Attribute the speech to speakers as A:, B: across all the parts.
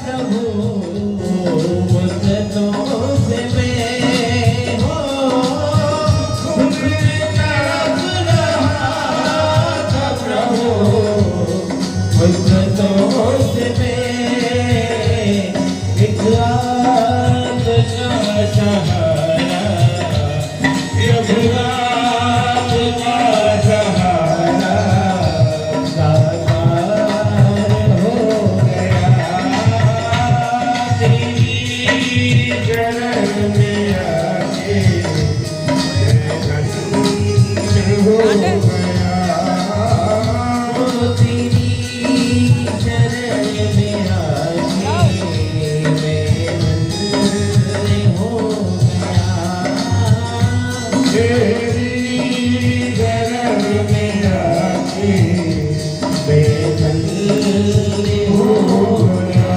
A: प्रभु मुद्दतों से मैं हो दुख में तड़प रहा था प्रभु मुद्दतों से मैं एक आग का सहारा प्रभु आग का सहारा साकार हो गया तेरी शरण में आके धन्य हो गया वो तेरी शरण में आके मैं धन्य हो गया तेरी शरण में आके मैं धन्य हो गया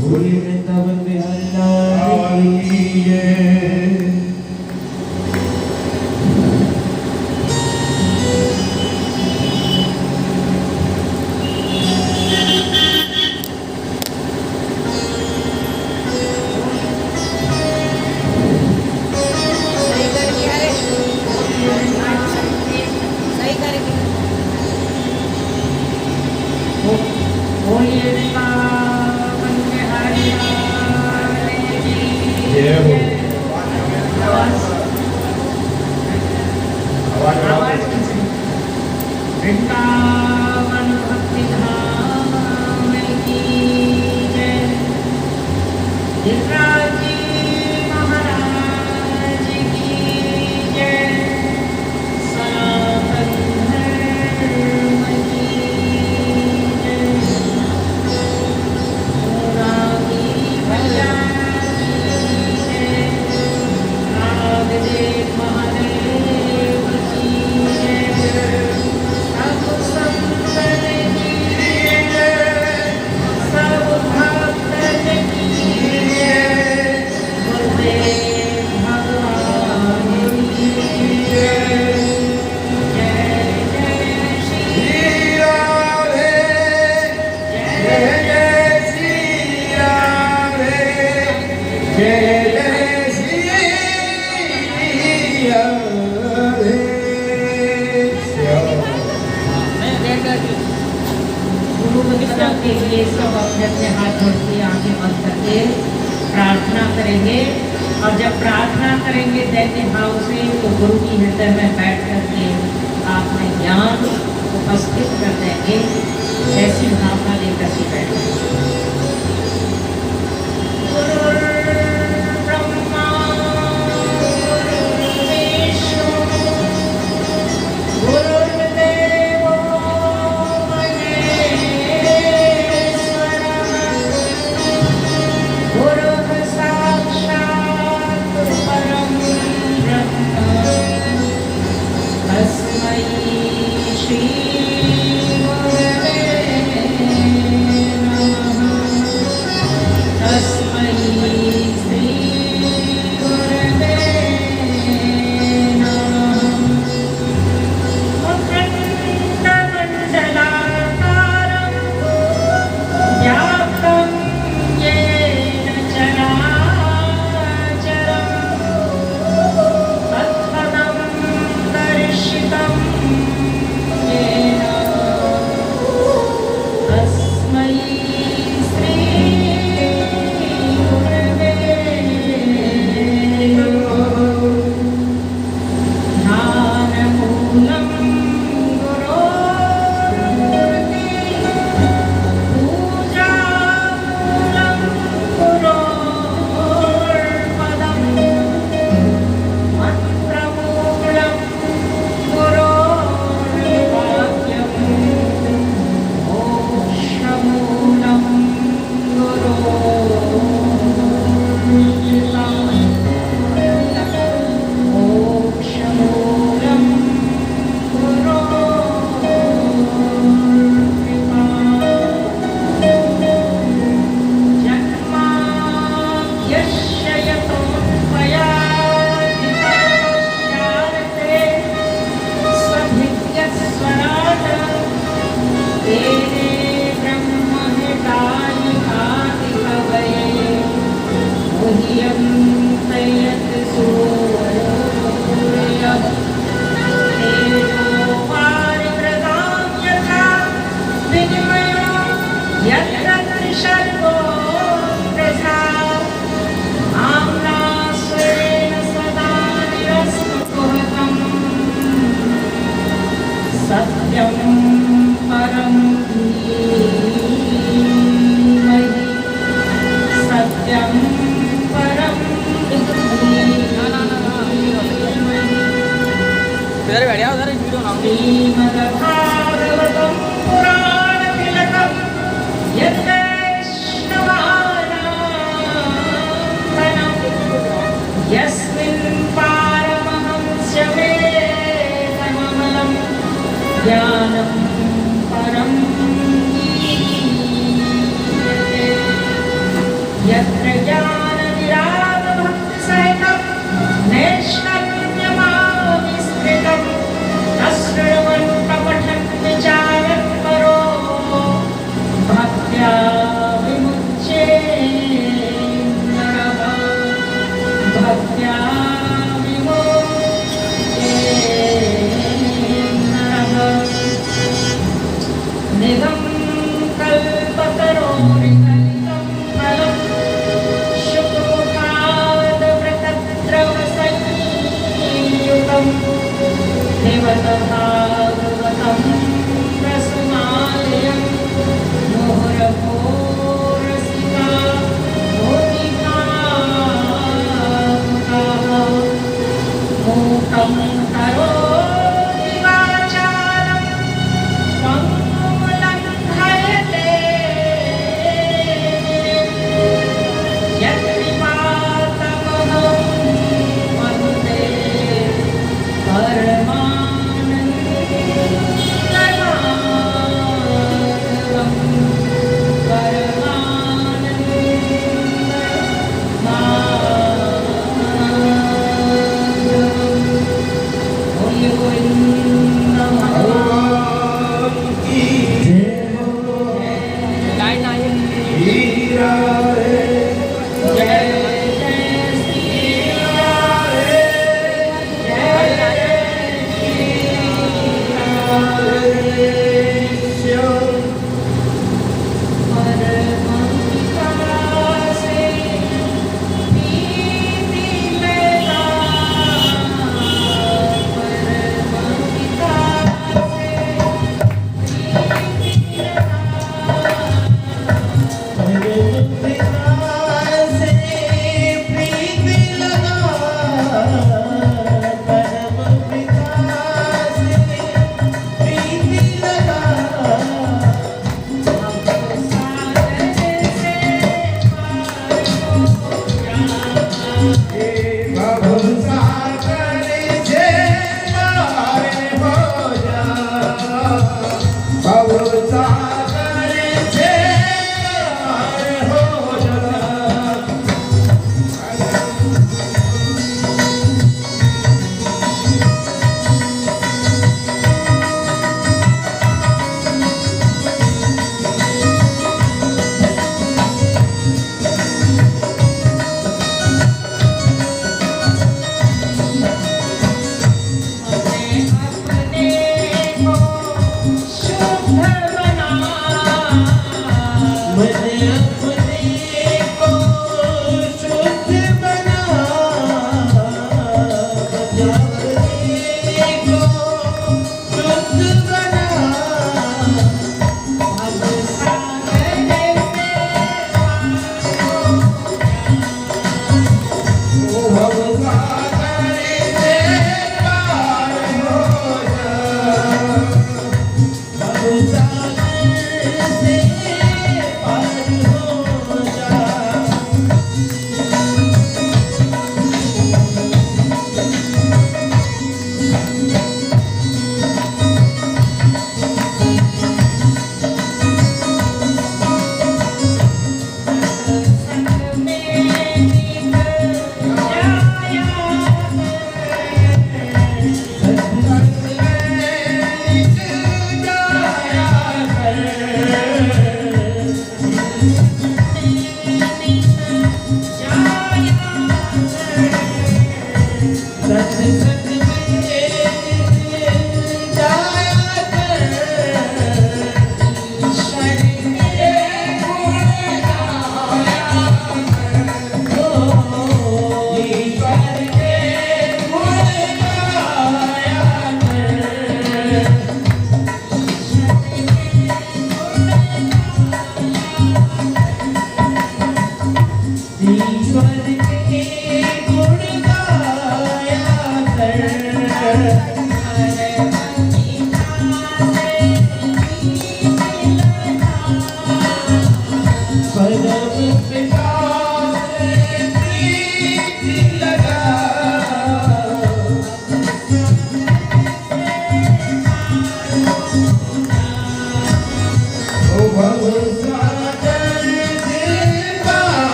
A: बोले वृंदावन बिहारी लाल की जय।
B: बोलिए वृंदावन बिहारी लाल की
A: जय हो।
B: आवाज वृंदावन भक्ति धाम की जय। गिरिराज जी महाराज की जय। सनातन धर्म की जय। रागी भैया की जय। नागदेव महादेव की जय। सब संतन की जय। सब भक्तन की जय। गुरुदेव भगवान की जय। जय जय श्री
A: राधे जय जय श्री राधे जय जय श्री राधे।
B: गुरु वंदना के लिए सब अपने अपने हाथ जोड़ के आंखें बंद करके प्रार्थना करेंगे। और जब प्रार्थना करेंगे दैन्य भाव से तो गुरु की हृदय में बैठ करके आपने ज्ञान उपस्थित कर देंगे। ऐसी भावना लेकर के बैठे। गुरुर्ब्रह्मा गुरुर्विष्णु गुरुर्देवो महेश्वरः गुरुः साक्षात् परं ब्रह्म तस्मै श्री गुरवे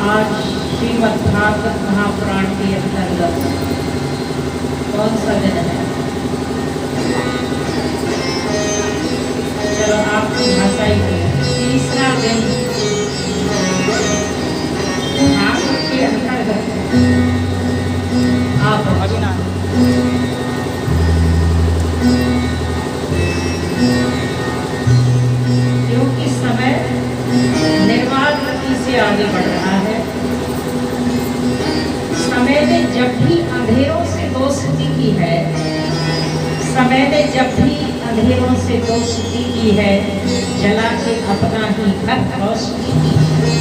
B: आज श्रीमद्भागवत महापुराण के अंतर्गत कौन सा दिन है? चलो आपकी भाषा ही है। तीसरा दिन भागवत के अंतर्गत आप क्योंकि समय निर्वाध गति से आगे बढ़ रहा है। समय ने जब भी अंधेरों से दोस्ती की है, समय ने जब भी अंधेरों से दोस्ती की है, जला के अपना ही घर रोशनी की है।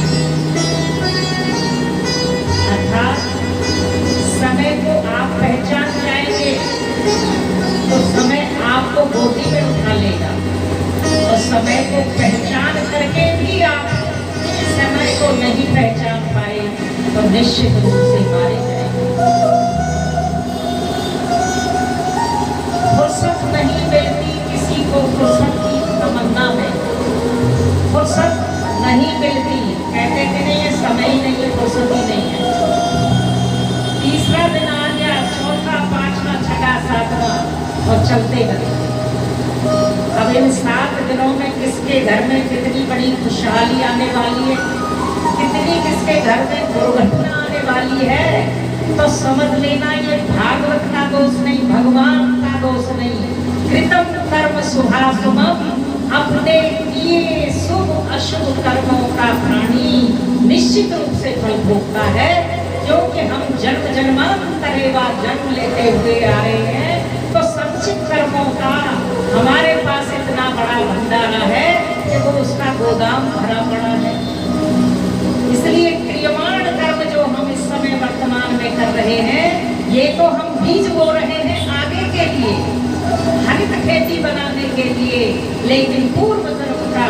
B: अर्थात समय को आप पहचान जाएंगे तो समय आपको गोदी में उठा लेगा, और समय को पहचान करके भी आप समय को नहीं पहचान पाए तो निश्चित रूप से मारे जाएंगे। फुर्सत नहीं मिलती किसी को फुर्सत की तमन्ना में, फुर्सत नहीं मिलती, कहते कि नहीं है समय ही नहीं है, फुर्सत ही नहीं है। तीसरा दिन आ गया, चौथा, पांचवा, छठा, सातवां और चलते गए। अब इन 7 दिनों में किसके घर में कितनी बड़ी खुशहाली आने वाली है, कितनी किसके घर में दुर्घटना आने वाली है, तो समझ लेना ये भागवत का दोष नहीं, भगवान का दोष नहीं। कृतम कर्म शुभाशुभम, अपने किए शुभ अशुभ कर्मों का प्राणी निश्चित रूप से फल भोगता है। क्योंकि हम जन्म जन्मांतरेवा जन्म लेते हुए आ रहे हैं, तो संचित कर्मों का हमारे पास इतना बड़ा भंडारा है कि वो उसका गोदाम भरा पड़ा है। इसलिए क्रियमाण कर्म जो हम इस समय वर्तमान में कर रहे हैं, ये तो हम बीज बो रहे हैं आगे के लिए, हरित खेती बनाने के लिए। लेकिन पूर्व जन्म का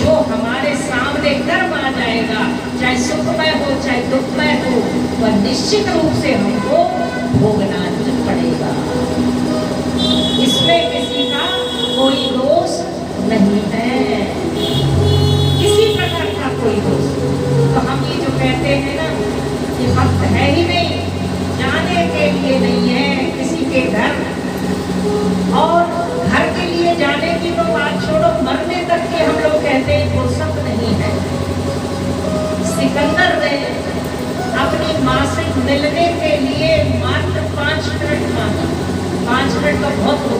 B: जो हमारे सामने कर्म आ जाएगा, चाहे सुखमय हो चाहे दुखमय हो, वह निश्चित रूप से हमको भोगना ही पड़ेगा। इसमें किसी का कोई दोष नहीं है, किसी प्रकार का कोई दोष। तो हम ये वक्त है ही नहीं, जाने के लिए नहीं है किसी के घर। और घर के लिए जाने की तो बात छोड़ो, मरने तक के हम लोग कहते हैं फुर्सत नहीं है। सिकंदर ने अपनी माँ से मिलने के लिए मात्र 5 मिनट मांगा। 5 मिनट तो बहुत हो।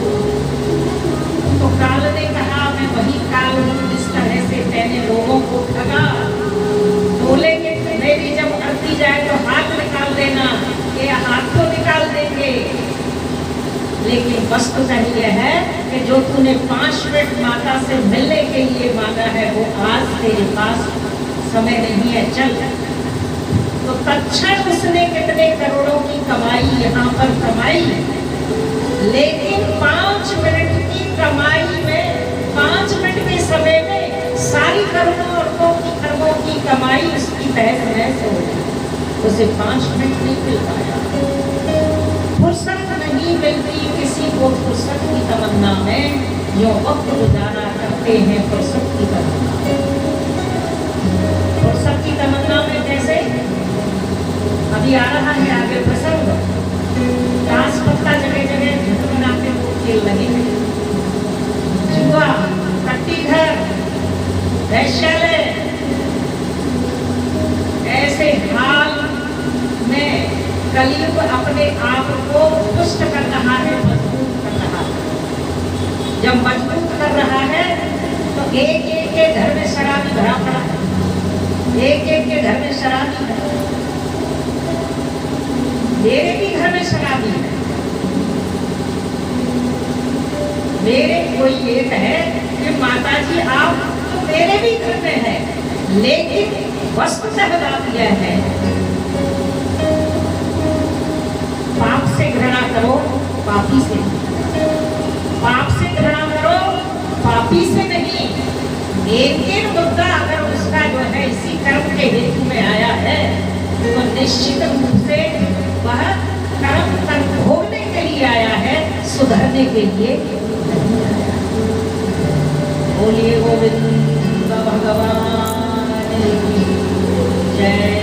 B: तो काल ने कहा, मैं वही काल हूँ जिस तरह से मैंने लोगों को ठगा। बोलेंगे मेरी जब अर्थी जाए तो हाथ निकाल देना, ये हाथ को निकाल देंगे। लेकिन वस्तु चाहिए है कि जो तूने 5 मिनट माता से मिलने के लिए मांगा है वो आज तेरे पास समय नहीं है, चल। तो तत्क्षण उसने कितने करोड़ों की कमाई यहाँ पर कमाई, लेकिन 5 मिनट की कमाई में, 5 मिनट के समय में सारी करोड़ों अरबों की खरबों की कमाई उसकी तहस नहस हो गई। उसे 5 मिनट नहीं मिल पाया। फुर्सत नहीं मिलती किसी को, फुर्सत की तमन्ना में जो वक्त गुजारा करते हैं फुर्सत की तमन्ना में। फुर्सत की तमन्ना में जैसे अभी आ रहा है आगे प्रसंग, ताश पत्ता जगह जगह झटमनाते हुए खेल लगे हैं, जुआ, कट्टी घर, वैश्यालय। ऐसे हाल में कलयुग अपने आप को पुष्ट कर रहा है, मजबूत कर रहा है। जब मजबूत कर रहा है तो एक एक के घर में शराबी भरा पड़ा है, एक एक के घर में शराबी है। मेरे भी घर में शराबी है। मेरे कोई एक है कि माता जी आप तो मेरे भी घर में है, लेकिन वस्तुतः बात यह है, पाप से घृणा करो, पापी से। पाप से घृणा करो, पापी से नहीं। एक मुद्दा अगर उसका जो है इसी कर्म के हेतु में आया है तो निश्चित रूप से वह कर्म कर्म भोगने के लिए आया है, सुधरने के लिए नहीं आया। बोलिए गोविंद भगवान की जय।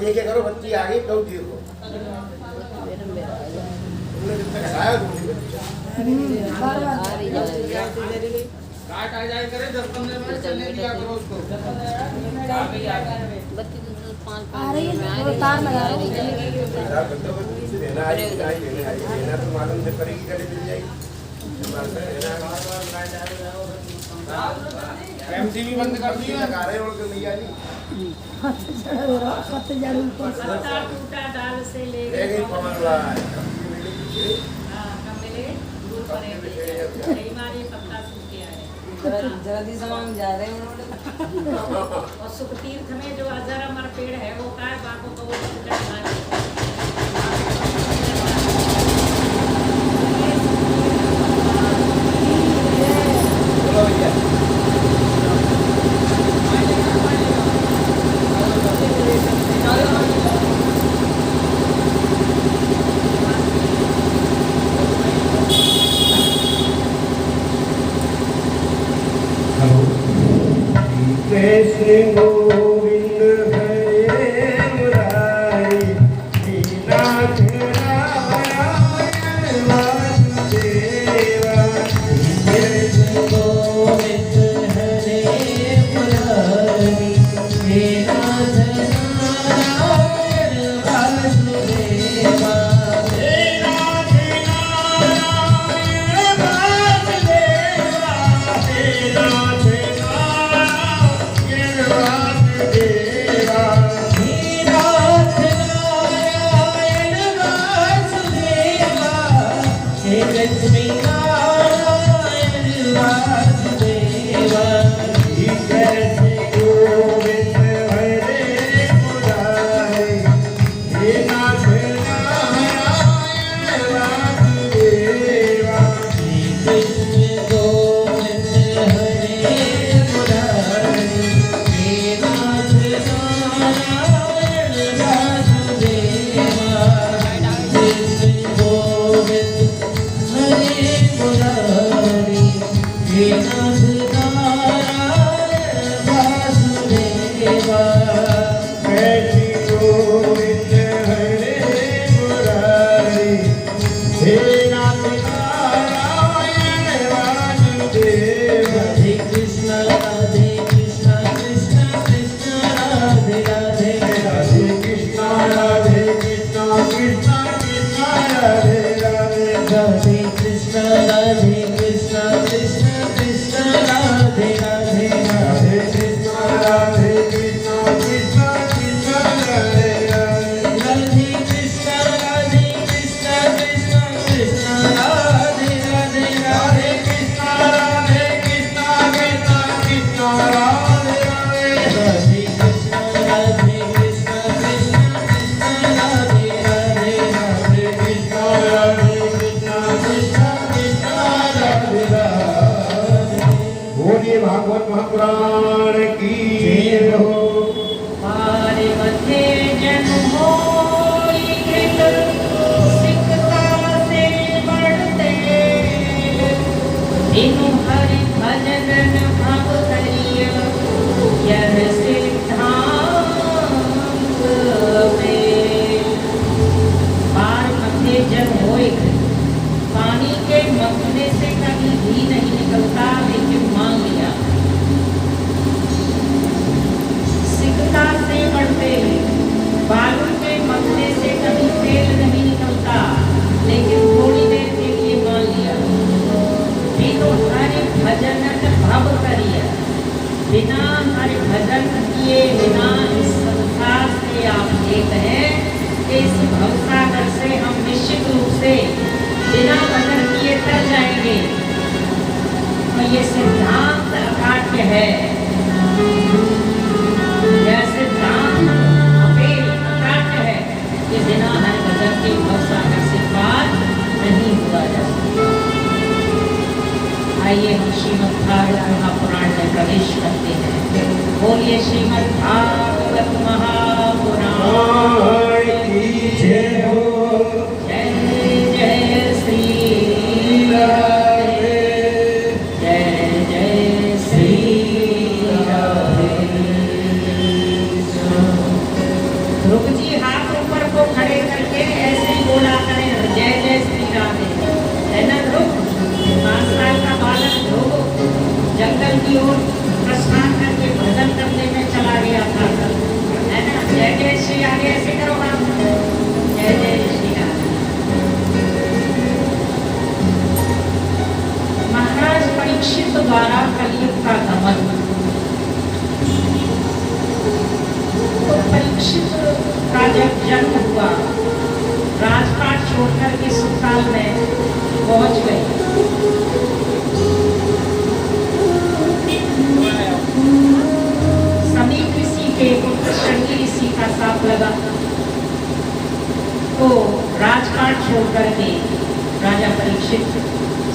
A: देखे करो बच्ची आ गई तो देखो, तुमने जितना खाया काट आ जाए करे 10-15 मिनट चलने दिया करो उसको।
C: आ रही है वो तार लगा रहा हूँ।
A: तो मालूम से करेगी करे मिल जाएगी। एमसीबी बंद कर दी है लगा रहे हो कि नहीं आई
B: पत्ता टूटा डाल से ले
A: एक ही पवन रहा है
B: कमले दूर पड़ेंगे कई बार ये पत्ता सूख गया है
D: जल्दी समाम जा रहे हैं
B: और सुखतीर्थ में जो अजर अमर पेड़ है वो काय बागों को वो चढ़ना है
A: बोलो भैया कृष्ण गोविंद हरे मुरारी श्रीनाथ नारायण वासुदेवा कृष्ण गोविंद हरे मुरारी श्रीनाथ नारायण वासुदेवा श्रीनाथ नारायण वासुदेवा श्रीनाथ लक्ष्मी नारायण वासुदेवा कृष्ण गोविंद हरे मुरारी हे नाथ नारायण वासुदेवा कृष्ण गोविंद हरे मुरारी हे नाथ नारायण वासुदेवा कृष्ण गोविंद हरे मुरारी हे नाथ नारायण वासुदेवा कृष्ण गोविंद हरे मुरारी हे नाथ नारायण वासुदेवा हरे कृष्ण कृष्ण कृष्ण राधे राधे राधे कृष्ण कृष्ण कृष्ण राधे राधे राधे कृष्ण कृष्ण कृष्ण राधे राधे राधे कृष्ण कृष्ण कृष्ण राधे राधे राधे कृष्ण कृष्ण कृष्ण राधे राधे राधे कृष्ण कृष्ण कृष्ण राधे राधे राधे कृष्ण कृष्ण कृष्ण राधे राधे राधे कृष्ण बोलिए भागवत महापुराण की जय हो।
B: पार्वती जन होई कृत सिकता से बढ़ते इनु हरि भजन भव करिय यह सिद्धांत में पार्वती जन होई पानी के मथने से कभी भी नहीं निकलता लेकिन मान लिया सिकता से बढ़ते बालू के मथने से कभी तेल नहीं निकलता लेकिन थोड़ी देर के लिए मान लिया बिनु हरि भजन भव करिए बिना हरि भजन किए बिना इस संसार से आप एक हैं इस भवसागर से हम निश्चित रूप से बिना भजन किए तर जाएंगे और ये सिद्धांत अकाट्य है यह सिद्धांत अकाट्य है कि बिना हर भजन के भवसागर से पार नहीं हुआ जा सकता। आइए हम श्रीमद् भागवत महापुराण में प्रवेश करते हैं। बोलिए श्रीमद् भागवत महापुराण
A: की जय हो।
B: जय जय श्री राधे जय जय श्री राधे। ध्रुव जी हाथ ऊपर को खड़े करके ऐसे ही बोला करें जय जय श्री राधे है ना ध्रुव। की ओर प्रस्थान करके भजन करने में चला गया था, है ना। जय जय श्री आगे ऐसे करो आप, जय जय श्री राम। महाराज परीक्षित द्वारा कलयुग का गमन। तो परीक्षित का जब जन्म हुआ, राजपाट छोड़कर के सुखकाल में पहुंच गए। समीप ऋषि के पुत्र शंगी ऋषि का साथ लगा, तो राजपाट छोड़कर के राजा परीक्षित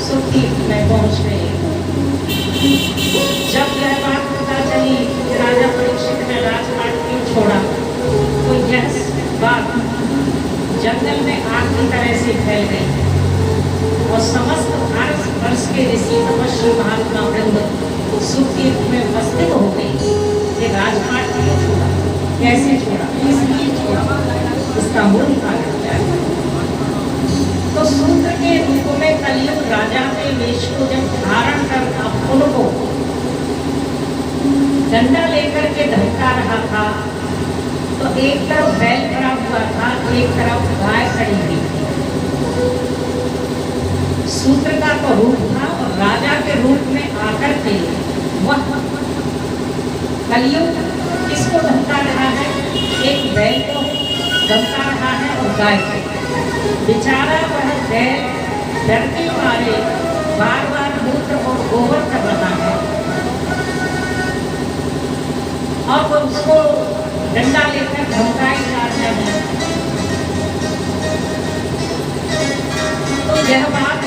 B: सुखतीर्थ में पहुंच गए। जब यह बात पता चली कि राजा परीक्षित ने राजपाट क्यों छोड़ा, तो यह बात जंगल में आग की तरह से फैल गई और समस्त भारत वर्ष के ऋषि तपस्वी महात्मा वृंद सुखतीर्थ में उपस्थित हो गए कि राजपाट क्यों छोड़ा, कैसे छोड़ा, किसलिए छोड़ा, इसका मूल कारण क्या है। तो सूत्र के रूप में कलयुग राजा के वेश को जब धारण कर उनको डंडा लेकर के धमका रहा था, तो एक तरफ बैल खड़ा हुआ था, एक तरफ गाय खड़ी हुई थी। सूत्र का तो रूप था और राजा के रूप में आकर के वह कलयुग किसको धमका रहा है, एक बैल को धमका रहा है और गाय को। बेचारा वह बैल डरते मारे बार बार मूत्र और गोबर कर रहा है और वो उसको डंडा लेकर धमकाई जा रहे हैं। तो यह बात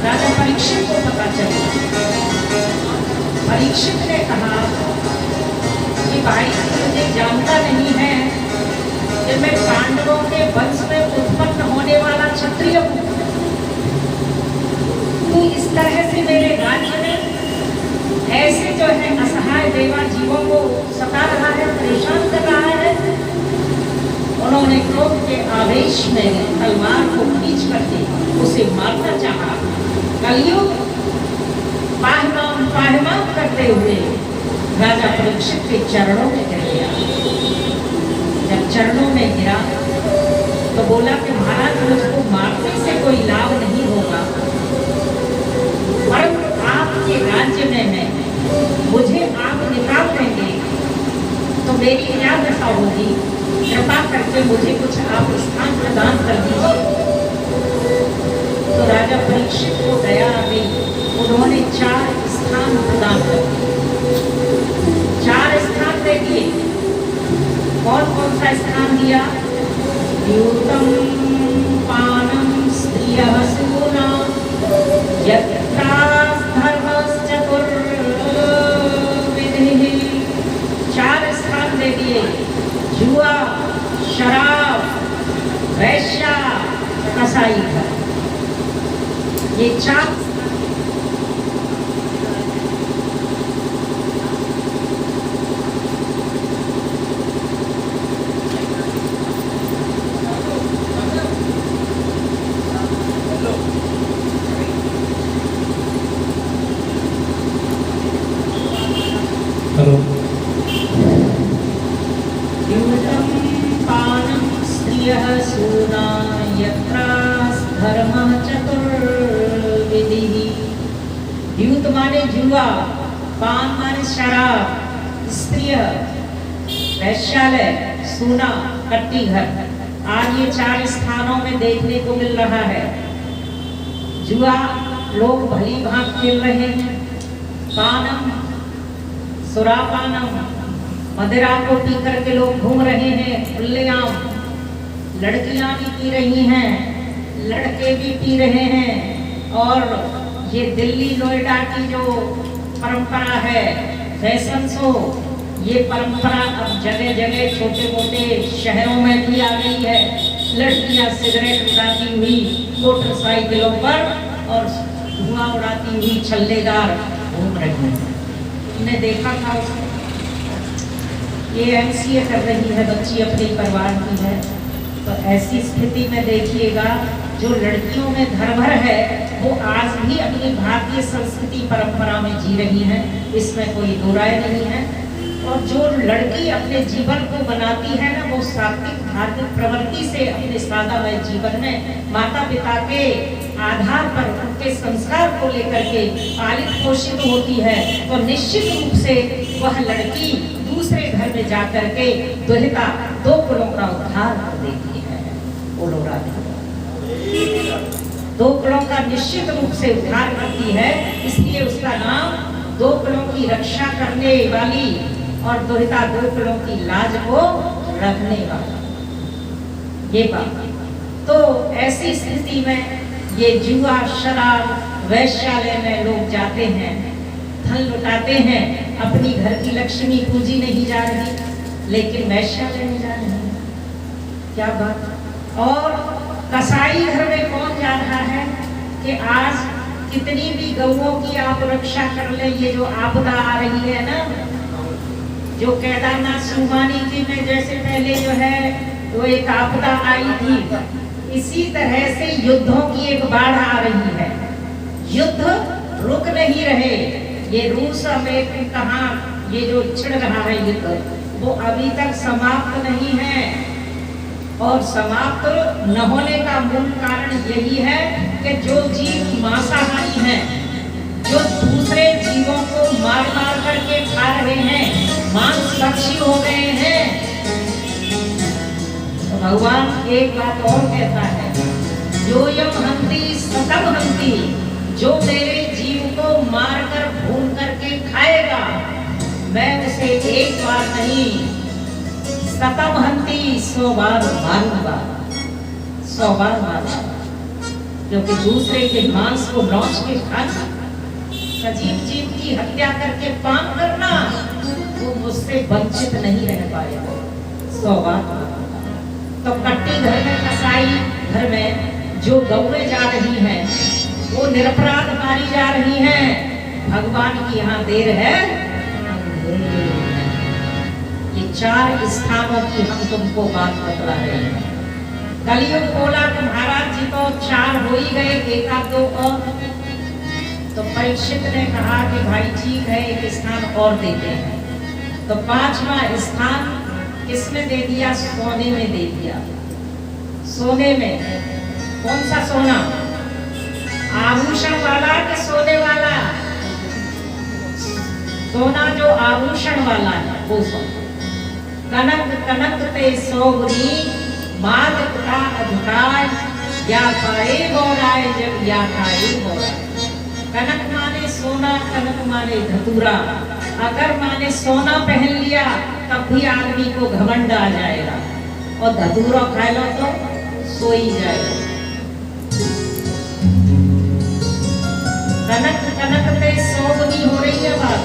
B: राजा परीक्षित को पता चली। परीक्षित ने कहा कि भाई मुझे जानता नहीं है कि मैं पांडवों के वंश में उत्पन्न होने वाला क्षत्रिय हूँ। तू इस तरह से मेरे राज्य में ऐसे जो है असहाय देवा जीवों को सता रहा है, परेशान कर रहा है। उन्होंने क्रोध के आवेश में तलवार को खींच करके उसे मारना चाहा। कलयुग पाहिमाम करते हुए राजा परीक्षित के चरणों में गिर गया। जब चरणों में गिरा तो बोला कि महाराज मुझको मारने से कोई लाभ नहीं होगा, परंतु आपके राज्य में मुझे आप निकाल देंगे तो मेरी क्या दशा होगी, कृपा करके मुझे कुछ आप स्थान प्रदान कर दीजिए। तो राजा परीक्षित को दया आ गई, उन्होंने 4 स्थान प्रदान कर दिए, 4 स्थान दे दिए। कौन कौन सा स्थान दिया? द्यूतम पानम स्त्रियः सूना यत्रा धर्मश्चतुर्विधिः। 4 स्थान दे दिए, जुआ, शराब, वैश्या, कसाई घर, ये 4।
A: हेलो।
B: द्यूतं पानं स्त्रियः सूना यत्राधर्मः चतुर्विधिः। द्यूत माने जुआ, पान माने शराब, स्त्रिय वैश्यालय, सूना कट्टी घर। आज ये 4 स्थानों में देखने को मिल रहा है। जुआ लोग भली भांति खेल रहे हैं, पानम सुरापानम मदिरा को पी करके लोग घूम रहे हैं खुलेआम। लड़कियां भी पी रही हैं, लड़के भी पी रहे हैं। और ये दिल्ली नोएडा की जो परंपरा है, फैशन शो, ये परंपरा अब जगह जगह छोटे मोटे शहरों में भी आ गई है। लड़कियां सिगरेट उड़ाती हुई मोटरसाइकिलों पर और धुआं उड़ाती हुई छल्लेदार घूम रही हैं। हमने देखा था उसको, ये एमसीए कर रही है बच्ची, अपने परिवार की है। तो ऐसी स्थिति में देखिएगा जो लड़कियों में धरोहर है वो आज भी अपनी भारतीय संस्कृति परंपरा में जी रही हैं, इसमें कोई दो राय नहीं है। और जो लड़की अपने जीवन को बनाती है ना, वो सात्विक धार्मिक प्रवृत्ति से अपने सादामय जीवन में माता पिता के आधार पर उनके संस्कार को लेकर के पालित पोषित होती है, तो निश्चित रूप से वह लड़की दूसरे घर में जाकर के दुहिता दो कुलों का उद्धार कर देती है। बोलो राधे। दो कुलों का निश्चित रूप से उद्धार करती है, इसलिए उसका नाम दो कुलों की रक्षा करने वाली और दुहिता दो कुलों की लाज को रखने वाला, ये बात। तो ऐसी स्थिति में ये जुआ शराब वैश्यालय में लोग जाते हैं, धन लुटाते हैं, अपनी घर की लक्ष्मी पूजी नहीं जा रही लेकिन वैश्यालय में जा रही है, क्या बात। और कसाई घर में कौन जा रहा है कि आज कितनी भी गौओं की आप रक्षा कर ले, ये जो आपदा आ रही है ना, जो केदारनाथ सुमानी जी में जैसे पहले जो है वो एक आपदा आई थी, इसी तरह से युद्धों की एक बाढ़ आ रही है। युद्ध रुक नहीं रहे, ये रूस अमेरिका कहाँ ये जो छिड़ रहा है युद्ध, वो अभी तक समाप्त नहीं है। और समाप्त न होने का मूल कारण यही है कि जो जीव मांसाहारी हैं, जो दूसरे जीवों को मार मार करके खा रहे हैं, मांसभक्षी हो गए हैं। तो भगवान एक बात और कहता है, जो यम हंती सतम हंती, जो मेरे जीव को मार कर भून करके खाएगा, मैं उसे एक बार नहीं सतम हंती 100 बार मारूंगा, 100 बार मारूंगा। क्योंकि दूसरे के मांस को नौच के खाना, सजीव जीव की हत्या करके पाप करना, वो मुझसे वंचित नहीं रह पाएगा, 100 बार। तो कट्टी घर में, कसाई घर में जो गौएं जा रही हैं, वो निरपराध मारी जा रही हैं, भगवान की यहाँ देर है। ये 4 स्थानों की हम तुमको बात बतला रहे हैं। कलयुग बोला कि महाराज जी तो 4 हो ही गए, एक आध दो और। तो परीक्षित ने कहा कि भाई ठीक है, एक स्थान और देते हैं। तो 5वां स्थान किसने दे दिया? सोने में दे दिया। सोने में कौन सा सोना? आभूषण वाला कि सोने वाला? सोना जो आभूषण वाला है वो सोना। कनक कनक ते सोगुनी माद का अधिकार, या पाए गौराय जब या खाए गौराय। कनक माने सोना, कनक माने धतूरा। अगर माने सोना पहन लिया तब भी आदमी को घमंड आ जाएगा, और धतूरा खा लो तो सो ही जाएगा। कनक कनक ते सोगुनी हो रही है बात।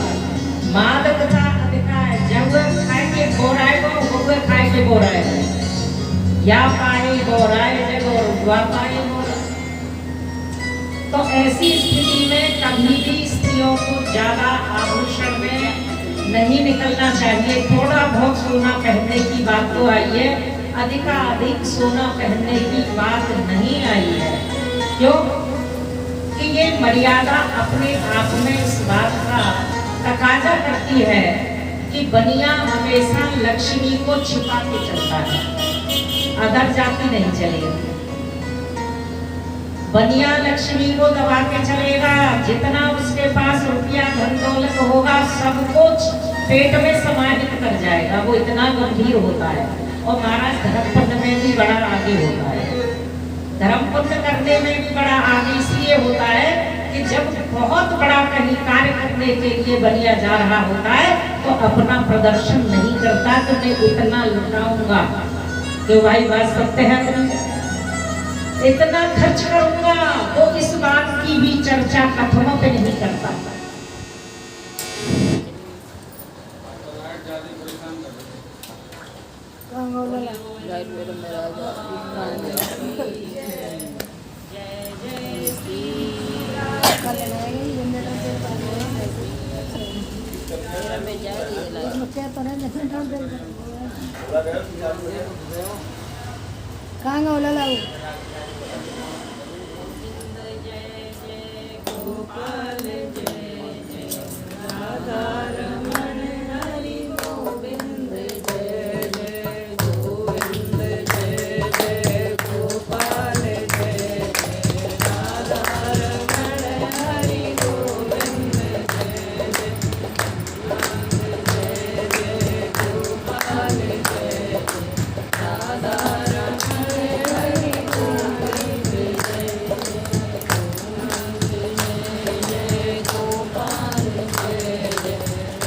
B: मादक का अधिकार, जब खाएंगे गौराएगा, वो खाएंगे गौराएगा। या पाए गौराय जब और उगवा पाए गौराय। तो ऐसी स्थिति में कभी भी स्त्रियों को ज्यादा आभूषण में नहीं निकलना चाहिए। थोड़ा बहुत सोना पहनने की बात तो आई है, अधिकाधिक सोना पहनने की बात नहीं आई है। क्यों? कि ये मर्यादा अपने आप में इस बात का तकाजा करती है कि बनिया हमेशा लक्ष्मी को छुपा के चलता है, अदर जाति नहीं चलेगी। बनिया लक्ष्मी को दबा के चलेगा, जितना उसके पास रुपया धन दौलत होगा सब कुछ पेट में समाहित कर जाएगा, वो इतना गंभीर होता है। और महाराज धर्म पुण्य में भी बड़ा आगे होता है। धर्म पुण्य करने में भी बड़ा आगे इसलिए होता है कि जब बहुत बड़ा कहीं कार्य करने के लिए बनिया जा रहा होता है तो अपना प्रदर्शन नहीं करता कि मैं इतना लुटाऊंगा, तो भाई बात सत्य है, इतना खर्च करूंगा, वो इस बात की भी चर्चा कथनों पे नहीं करता।
C: कहाँ गया
B: गोपाल जय जय राधा रमण हरि गोविंद जय जय गोविंद जय जय गोपाल जय जय राधा रमण हरि गोविंद जय जय जय जय गोपाल जय जय राधा रमण हरि गोविंद जय जय गोपाल जय जय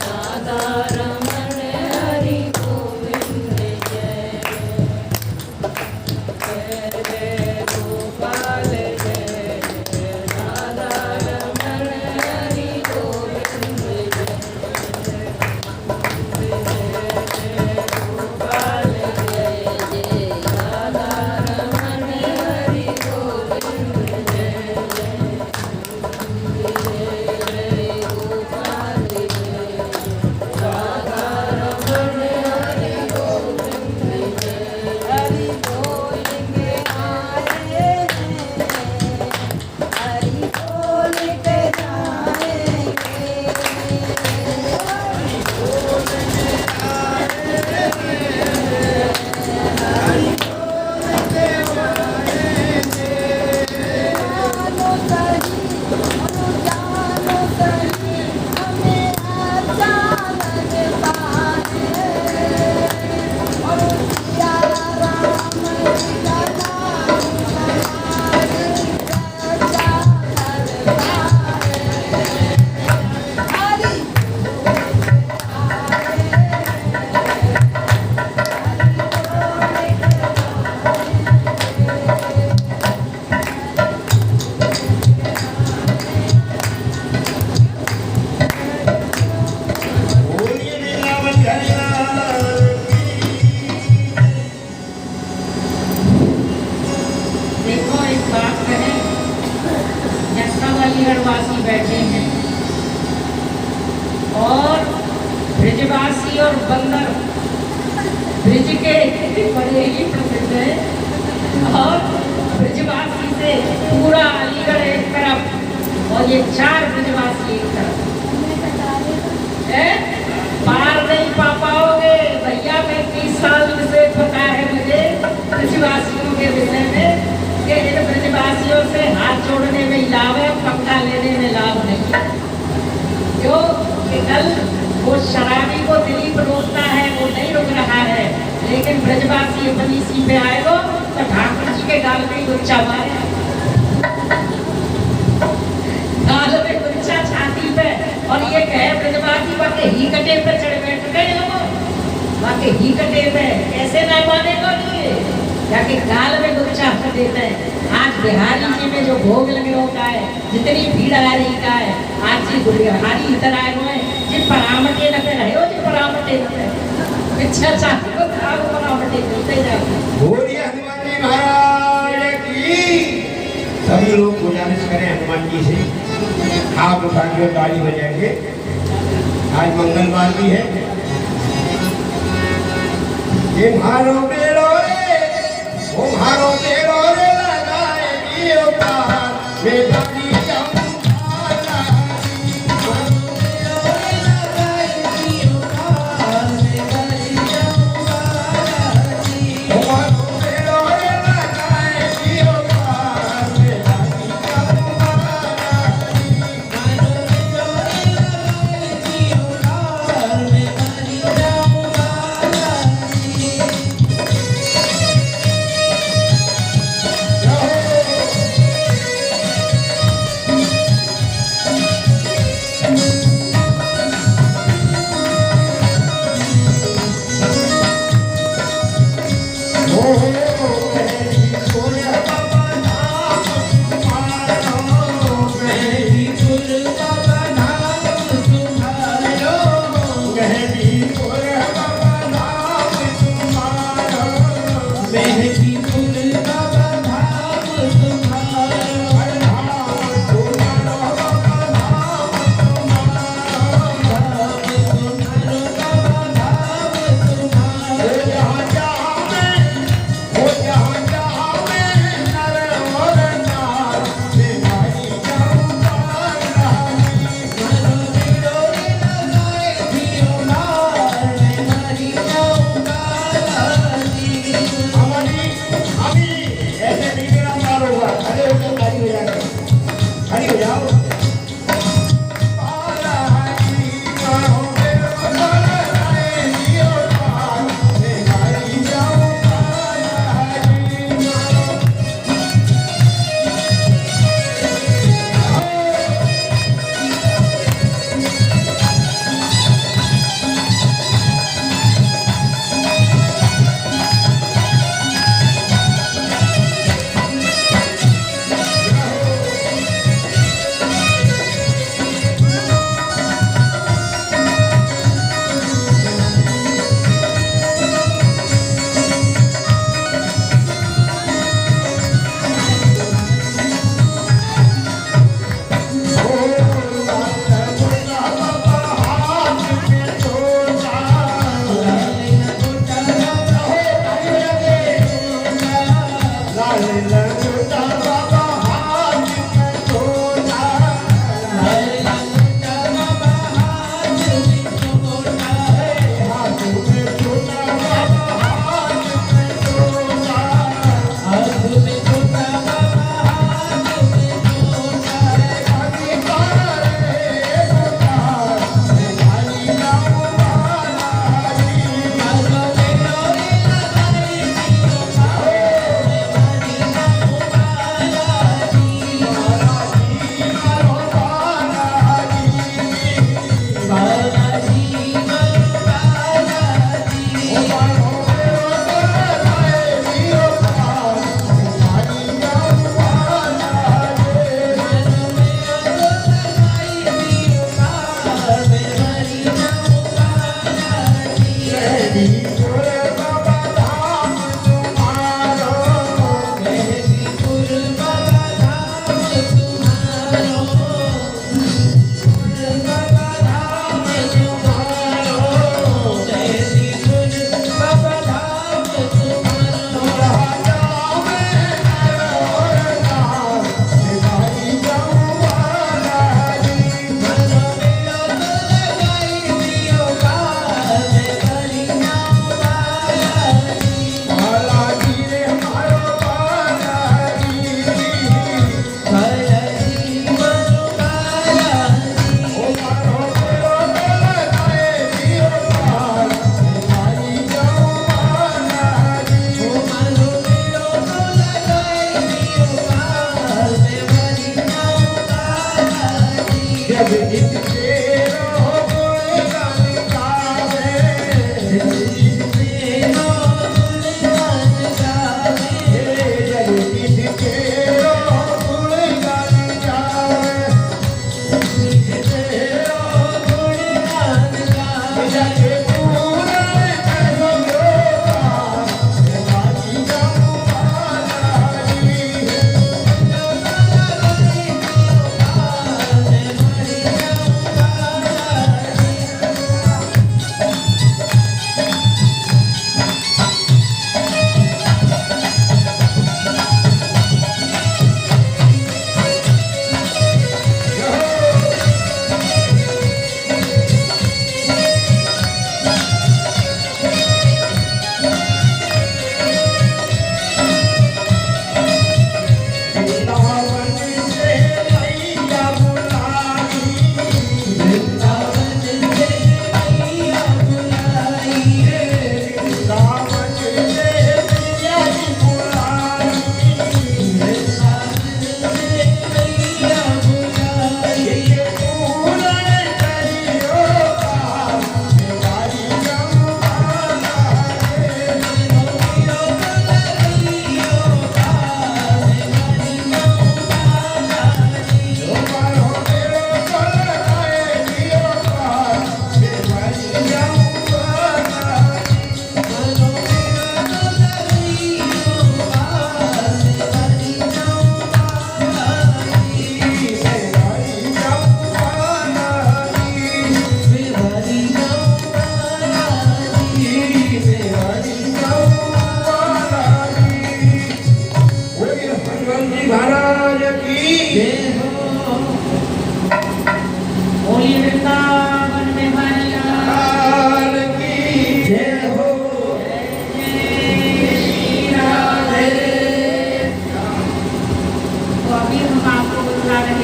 B: राधा रमण हरि गोविंद जय जय गोपाल जय जय राधा रमण हरि गोविंद जय गोपाल जय जय राधा रमण हरि गोविंद जय जय गोपाल जय राधा रमण हरि गोविंद जय हरि बोल के आए हरि बोल के जाएंगे जानो सही जानो सही हमें अच्छा लगता है और सिया राम का नाम हमारी अच्छा लगता है हरि
A: बोलिए वृंदावन बिहारी लाल
B: देखो एक बात कहें, यहाँ सब अलीगढ़वासी बैठे हैं और ब्रजवासी और बंदर ब्रज के बड़े ही प्रसिद्ध है और ब्रजवासी से पूरा अलीगढ़ एक तरफ और ये 4 ब्रजवासी एक तरफ पार नहीं पा पाओगे भैया। मैं 30 साल से पता है मुझे ब्रजवासियों के विषय में कि इन ब्रजवासियों से हाथ जोड़ने में लाभ है, पंगा लेने में लाभ नहीं है। क्यों कि कल वो शराबी को दिलीप रोकता है, वो नहीं रुक रहा है, लेकिन ब्रजवासी अपनी सी पे आएगा तो ठाकुर जी के गाल में गुच्छा मारे, गाल में गुच्छा छाती पे, और ये कहे ब्रजवासी बाके ही कटे पे चढ़ बैठ गए हो, बाके ही कटे पे कैसे ना मानेगा ये, जाके गाल में गुच्छा कर देते हैं। आज बिहारी जी में जो भोग लगे होता है, जितनी भीड़ आ रही का है, आज जी बिहारी इधर आए हुए हैं, जिन परामटे न रहे हो, जिन परामटे न रहे अच्छा चाहते हो खाओ परामटे मिलते जाए।
A: बोलिए हनुमान जी महाराज की। सभी लोग गुजारिश करें हनुमान जी से, आप उठाएंगे ताली बजाएंगे। आज मंगलवार भी है। ये मारो बेड़ो रे, वो मारो बेड़ो रे लगाएगी उतार, बेदानी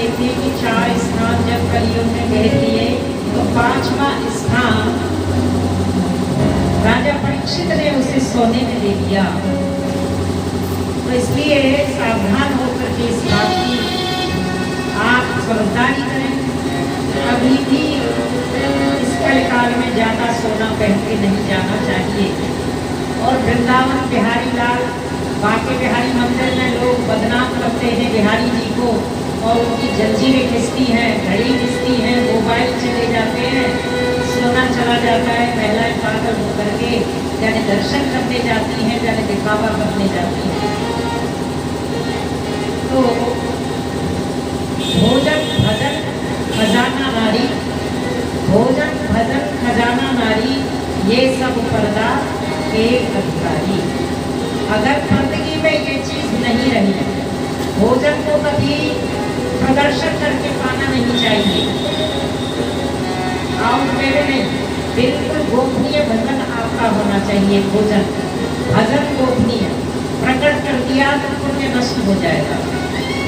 B: रहे थे कि 4 स्थान जब कलयुग में घेर लिए तो 5वां स्थान राजा परीक्षित ने उसे सोने में दे दिया। तो इसलिए सावधान होकर के इस बात की आप समझदारी करें। कभी भी इस कलकाल में ज्यादा सोना पहन के नहीं जाना चाहिए। और वृंदावन बिहारी लाल बाके बिहारी मंदिर में लोग बदनाम करते हैं बिहारी जी को और उनकी जंजीरें खिंचती हैं, घड़ी खिंचती हैं, मोबाइल चले जाते हैं, सोना चला जाता है, महिलाएं पागल होकर के जाने दर्शन करने जाती हैं, जाने दिखावा करने जाती हैं। तो भोजन भजन खजाना नारी, भोजन भजन खजाना नारी, ये सब पर्दा के अधिकारी। अगर पर्दगी में ये चीज नहीं रही, भोजन को कभी प्रदर्शन करके पाना नहीं चाहिए, आउट मेरे नहीं, बिल्कुल गोपनीय भजन आपका होना चाहिए। भोजन भजन गोपनीय, प्रकट कर दिया तो पुण्य नष्ट हो जाएगा,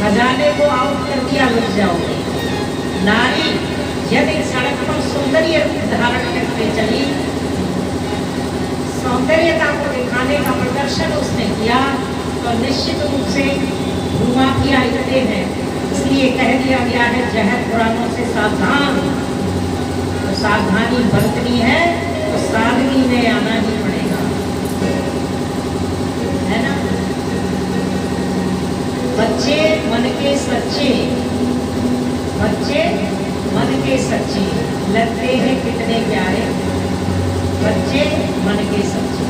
B: खजाने को आउट कर दिया लुट जाओगे। नारी यदि सड़क पर सौंदर्य रूप धारण करके चली, सौंदर्यता को दिखाने का प्रदर्शन उसने किया, तो निश्चित रूप से भूमाफिया आते हैं। इसलिए कह दिया गया है जहर पुराणों से सावधान। तो सावधानी बरतनी है तो सादगी में आना ही पड़ेगा, है ना। बच्चे मन के सच्चे, बच्चे मन के सच्चे लगते हैं कितने प्यारे, बच्चे मन के सच्चे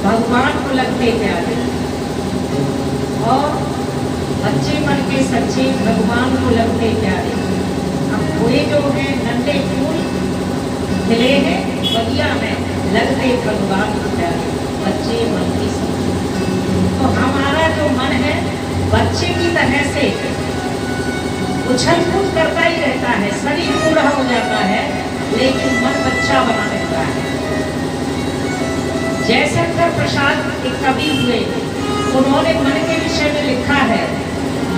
B: भगवान को लगते प्यारे, और बच्चे मन के सच्चे भगवान को लगते प्यारे। अब कोई जो है नन्हे फूल खिले हैं बगिया में, लगते भगवान को प्यारे, बच्चे मन के सच्चे। तो हमारा जो मन है बच्चे की तरह से उछल कूद करता ही रहता है, शरीर बूढ़ा हो जाता है लेकिन मन बच्चा बना रहता है। जयशंकर प्रसाद एक कवि हुए, उन्होंने मन के विषय में लिखा है,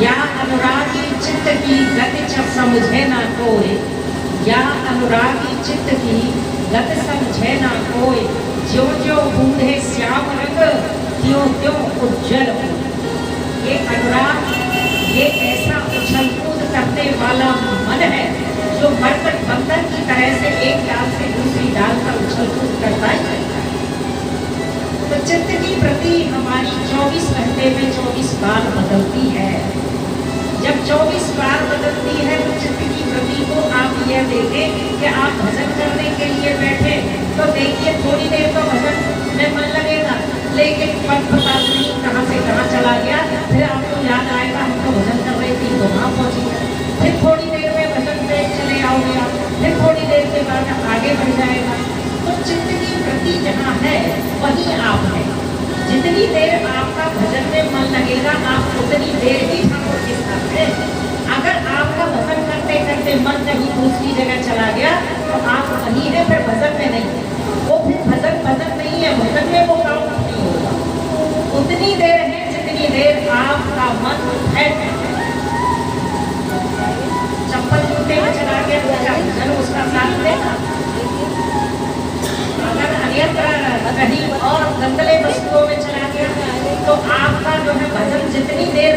B: या अनुरागी चित्त की गति समझे ना कोई, या अनुरागी चित्त की गति समझे ना कोई, ज्यों ज्यों बूढ़े श्याम रंग त्यों त्यों उज्जवल हो। ये अनुराग, ये ऐसा उछल कूद करने वाला मन है जो मरकट बंदर की तरह से एक डाल से दूसरी डाल पर उछल कूद करता ही रहता है। तो चित्त की वृत्ति हमारी 24 घंटे में 24 बार बदलती है। जब 24 बार बदलती है तो चित्त की वृत्ति को आप यह देखें कि आप भजन करने के लिए बैठे तो देखिए थोड़ी देर तो भजन में मन लगेगा, लेकिन पद पता नहीं कहाँ से कहाँ चला गया, फिर आपको याद आएगा हम तो भजन कर रहे थे तो वहाँ पहुँची, फिर थोड़ी देर में भजन पे चले आओगे आप, फिर थोड़ी देर के बाद आगे बढ़ जाएगा। तो चित्त की वृत्ति जहाँ है वहीं आप है। जितनी देर आपका भजन में मन लगेगा आप उतनी देर ही ठाकुर के साथ है। अगर आपका भजन करते करते मन कहीं दूसरी जगह चला गया तो आप वहीं है, फिर भजन में नहीं, वो फिर भजन नहीं है, भजन में वो काउंट नहीं होगा। उतनी देर है जितनी देर आपका मन है। चप्पल जूते में चला गया तो क्या भजन उसका साथ देगा? अगर अन्यत्र कहीं और गंदले वस्तुओं में चला गया तो आपका जो है भजन जितनी देर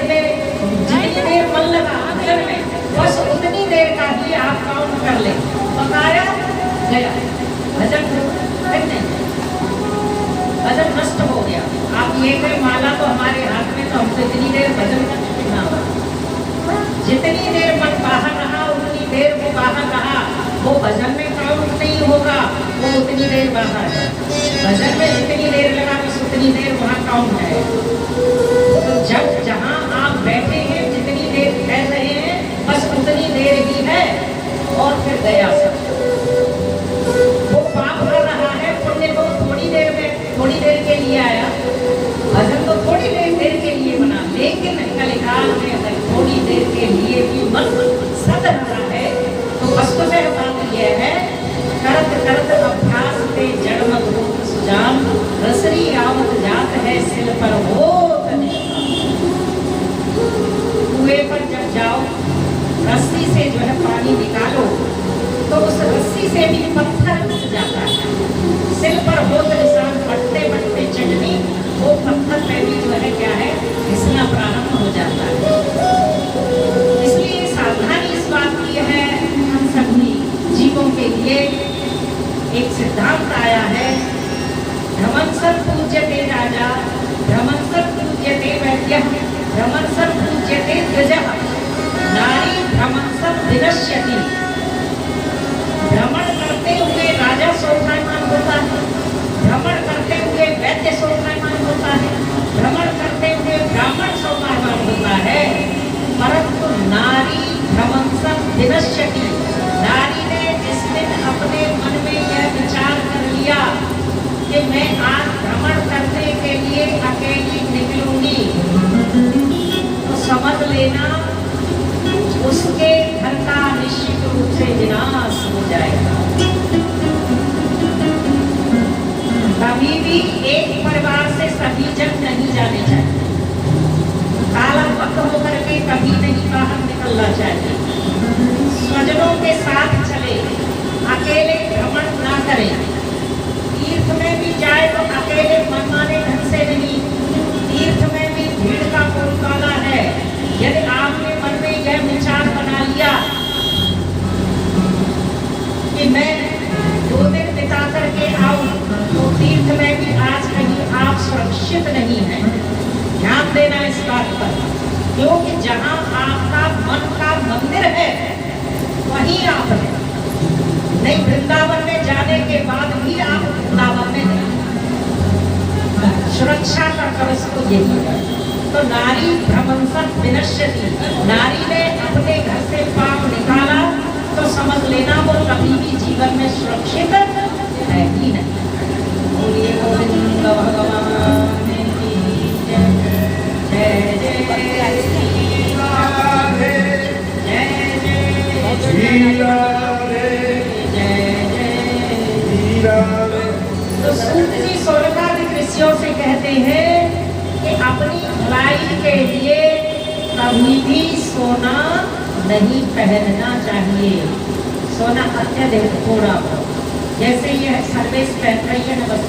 B: मन लगा भजन में, बस उतनी देर का ही आप काउंट कर ले, बकाया गया भजन, भजन नष्ट हो गया। आप ये कहें माला तो हमारे हाथ में, तो हमसे इतनी देर भजन करना होगा। जितनी देर मन बाहर रहा उतनी देर वो बाहर रहा, वो भजन में काउंट नहीं होगा, वो उतनी देर बाहर है। भजन में जितनी देर लगा बस उतनी देर वहाँ काउंट है। तो जब जहाँ आप बैठे हैं जितनी देर ठहर रहे हैं बस उतनी देर ही है, और फिर गया सब। वो पाप कर रहा है, पुण्य को थोड़ी देर में, थोड़ी देर के लिए आया, भजन तो थोड़ी देर के लिए बना, लेकिन कलिकाल में अगर थोड़ी देर के लिए भी मन सद रहा है तो वस्तुतः बात यह है, करत करत अभ्यास पे जड़मत रूप सुजान, रसरी आवत जात है सिल पर हो कुएं पर जब जाओ जो है पानी निकालो तो उस रस्सी से भी पत्थर घिस जाता है। सिल पर हो तो निशान बटते बटते चटनी, वो पत्थर पे भी जो है क्या है घिसना प्रारंभ हो जाता है। इसलिए सावधानी इस बात की है हम सभी जीवों के लिए। एक सिद्धांत आया है, भ्रमंसर पूज्यते राजा, भ्रमंसर पूज्यते वैद्यः, भ्रमंसर पूज्यते द्विजः, नारी भ्रमंसर विनश्यति। भ्रमण करते हुए राजा शोभायमान होता है, भ्रमण करते हुए वैद्य शोभायमान होता है, भ्रमण करते हुए ब्राह्मण शोभायमान होता है, परंतु नारी भ्रमंसर विनश्यति। नारी ने जिस दिन अपने मन में यह विचार कर लिया कि मैं आज भ्रमण करने के लिए अकेली निकलूंगी, तो समझ लेना उसके घर का निश्चित रूप से विनाश हो जाएगा। कभी भी एक परिवार से सभी जन नहीं जाने चाहिए, कालाबद्ध होकर के कभी नहीं बाहर निकलना चाहिए। स्वजनों के साथ चले, अकेले भ्रमण ना करें। तीर्थ में भी जाए तो अकेले मनमाने ढंग से नहीं, तीर्थ में भी भीड़ का बोलबाला है। यदि आपने मन में यह विचार बना लिया कि मैं 2 दिन बिता करके आऊं, तो तीर्थ में भी आज कहीं आप सुरक्षित नहीं है। ध्यान देना इस बात पर, क्योंकि जहां आपका मन का मंदिर है वहीं आप हैं। नहीं, वृंदावन में जाने के बाद भी आप वृंदावन में नहीं। सुरक्षा का कवच तो यही है। तो नारी भ्रमंसर विनश्यति, नारी ने अपने घर से पाप निकाला तो समझ लेना वो कभी भी जीवन में सुरक्षित है ही नहीं। बोलिए गोविंद भगवान की जय। जय जय श्री राधे, जय जय श्री राधे, जय जय श्री राधे। तो सूत जी सोनकादिक ऋषियों से कहते हैं कि अपनी भलाई के लिए कभी भी सोना नहीं पहनना चाहिए। सोना अत्यधिक थोड़ा हो, जैसे ये सर्वेश पहन रही है ना, बस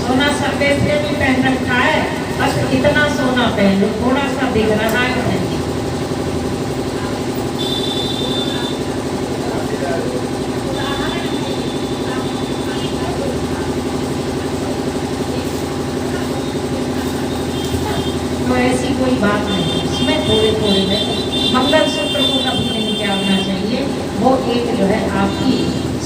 B: सोना सर्वेश ने भी पहन रखा है, बस इतना सोना पहन लो, थोड़ा सा दिख रहा है नहीं। तो ऐसी कोई बात नहीं, इसमें थोड़े थोड़े में मंगलसूत्र को कभी नहीं त्यागना चाहिए। वो एक जो है आपकी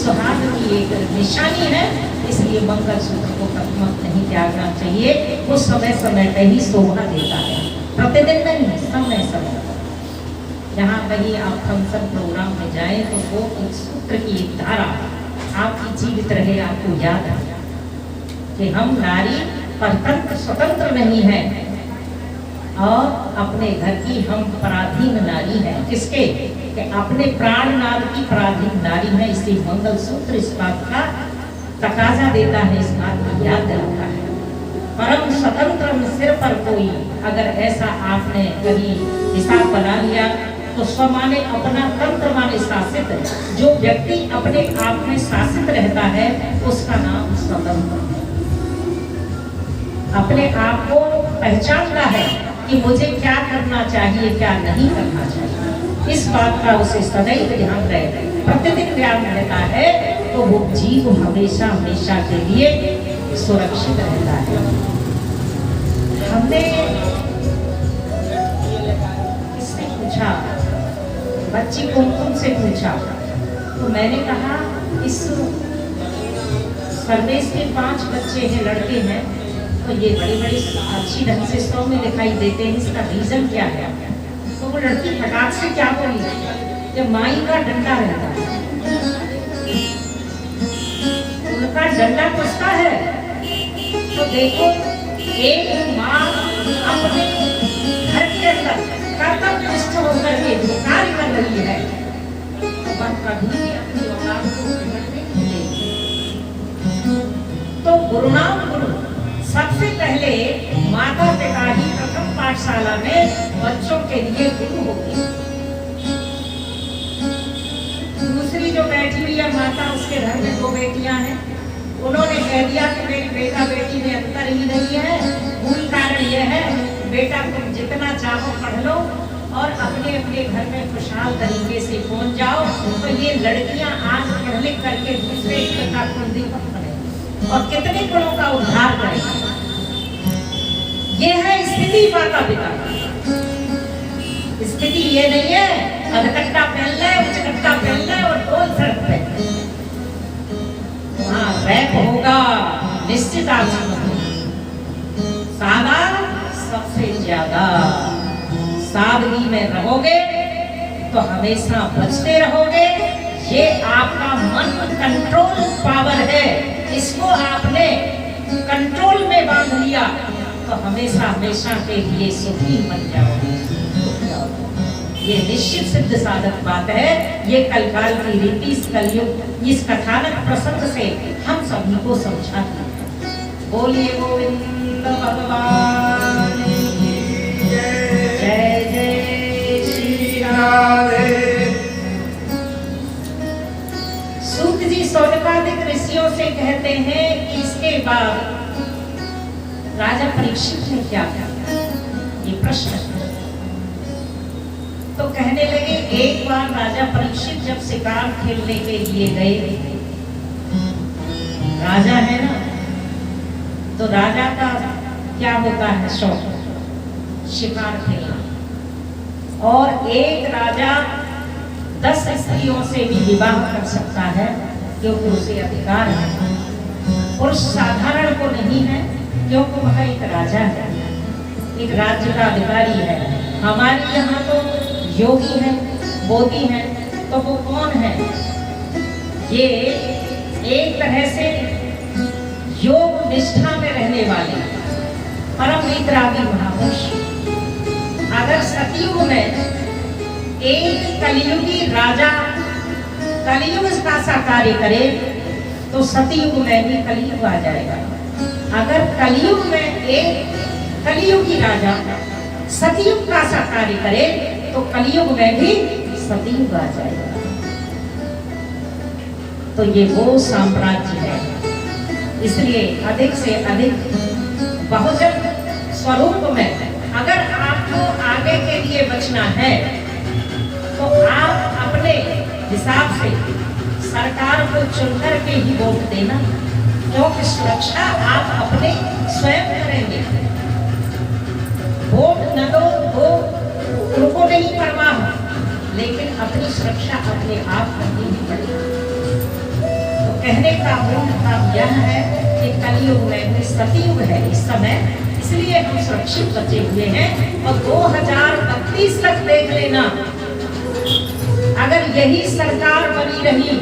B: सुहाग की एक निशानी है, इसलिए मंगलसूत्र को कभी नहीं त्यागना चाहिए। वो समय समय पर ही शोभा देता है, प्रतिदिन नहीं, समय समय पर। जहाँ कहीं आप फंक्शन प्रोग्राम में जाए तो वो एक सूत्र की एक धारा आपकी जीवित रहे, आपको याद रहे कि हम नारी परतंत्र स्वतंत्र नहीं है और अपने घर की हम पराधीन नारी है। किसके? कि अपने प्राणनाथ की पराधीन नारी है। इसलिए मंगलसूत्र इस बात का तकाजा देता है, इस बात की याद दिलाता है। परम स्वतंत्र सिर पर कोई, अगर ऐसा आपने कभी हिसाब बना लिया तो स्व माने अपना, तंत्र माने शासित। जो व्यक्ति अपने आप में शासित रहता है उसका नाम स्वतंत्र है। अपने आप को पहचानता है कि मुझे क्या करना चाहिए, क्या नहीं करना चाहिए, इस बात का उसे सदैव ध्यान रहे, प्रतिदिन ध्यान रहता है, तो वो जीव हमेशा हमेशा के लिए सुरक्षित रहता है। हमने किससे पूछा, बच्ची कुमकुम से पूछा, तो मैंने कहा इस सर्वेश के 5 बच्चे हैं, लड़के हैं, तो ये बड़ी बड़ी अच्छी ढंग से 100 में दिखाई देते हैं, इसका रीजन क्या है? तो वो लड़की फटाक से क्या बोली, जब माई का डंडा रहता है, उनका डंडा किसका है? तो देखो, एक माँ अपने घर के अंदर कर्तव्यनिष्ठ होकर के जो कार्य कर रही है, तो वह कभी भी अपनी औलाद को बिगड़ने नहीं देगी। तो गुरुनाम गुरु सबसे पहले माता पिता ही प्रथम पाठशाला में बच्चों के लिए गुरु होते हैं। जो बैठी हुई है माता, उसके घर में 2 बेटियां हैं। उन्होंने कह दिया कि मेरी बेटा बेटी में अंतर ही नहीं है। मूल कारण यह है, बेटा तुम जितना चाहो पढ़ लो और अपने अपने घर में खुशहाल तरीके से पहुंच जाओ। तो ये लड़कियां आज पढ़ लिख करके दूसरे का कुलदीपक बने और कितने गुणों का उद्धार करें। ये है स्थिति माता पिता की। स्थिति ये नहीं है अधकट्टा पहन ले, उचकट्टा पहन ले और डोल सड़क पे। वहाँ रैप होगा निश्चित आपको। सादा सबसे ज्यादा, सादगी में रहोगे तो हमेशा बचते रहोगे। ये आपका मन कंट्रोल पावर है, इसको आपने कंट्रोल में बांध लिया तो हमेशा हमेशा के लिए सुखी बन जाओगे। ये निश्चित सिद्ध साधक बात है। ये कलकाल की रीति, इस कलयुग, इस कथानक प्रसंग से हम सभी को समझाती है। बोलिए गोविंद भगवान की जय। जय श्री राधे। सूत जी सौनकादिक ऋषियों से कहते हैं कि इसके बाद राजा परीक्षित ने क्या किया, ये प्रश्न। तो कहने लगे, एक बार राजा परीक्षित जब शिकार खेलने के लिए गए, राजा है ना, तो राजा का क्या होता है शौक, शिकार खेलना। और एक राजा 10 स्त्रियों से भी विवाह कर सकता है क्योंकि उसे अधिकार है। पुरुष साधारण को नहीं है क्योंकि वह एक राजा है, एक राज्य का अधिकारी है। हमारे यहाँ तो योगी है, बोधी है, तो वो कौन है? ये एक तरह से योग निष्ठा में रहने वाले परम वितरागी महापुरुष। अगर सतयुग में एक कलियुगी राजा कलियुग का सा कार्य करे तो सतयुग में भी कलियुग आ जाएगा। अगर कलियुग में एक कलियुगी राजा सतयुग का सा कार्य करे तो कलियुग में भी सतयुग आ जाएगा। तो ये वो साम्राज्य है। इसलिए अधिक से अधिक बहुजन स्वरूप में अगर आपको आगे के लिए बचना है तो आप अपने हिसाब से सरकार को चुनकर के ही वोट देना, क्योंकि सुरक्षा आप अपने स्वयं करेंगे। वोट न दो वो उनको नहीं परवाह, लेकिन अपनी सुरक्षा अपने आप करनी ही पड़ेगी। तो कहने का मूल भाव यह है कि कलियुग में सतयुग है इस समय, इसलिए हम सुरक्षित बचे हुए हैं। और 2032 तक देख लेना, अगर यही सरकार बनी रही,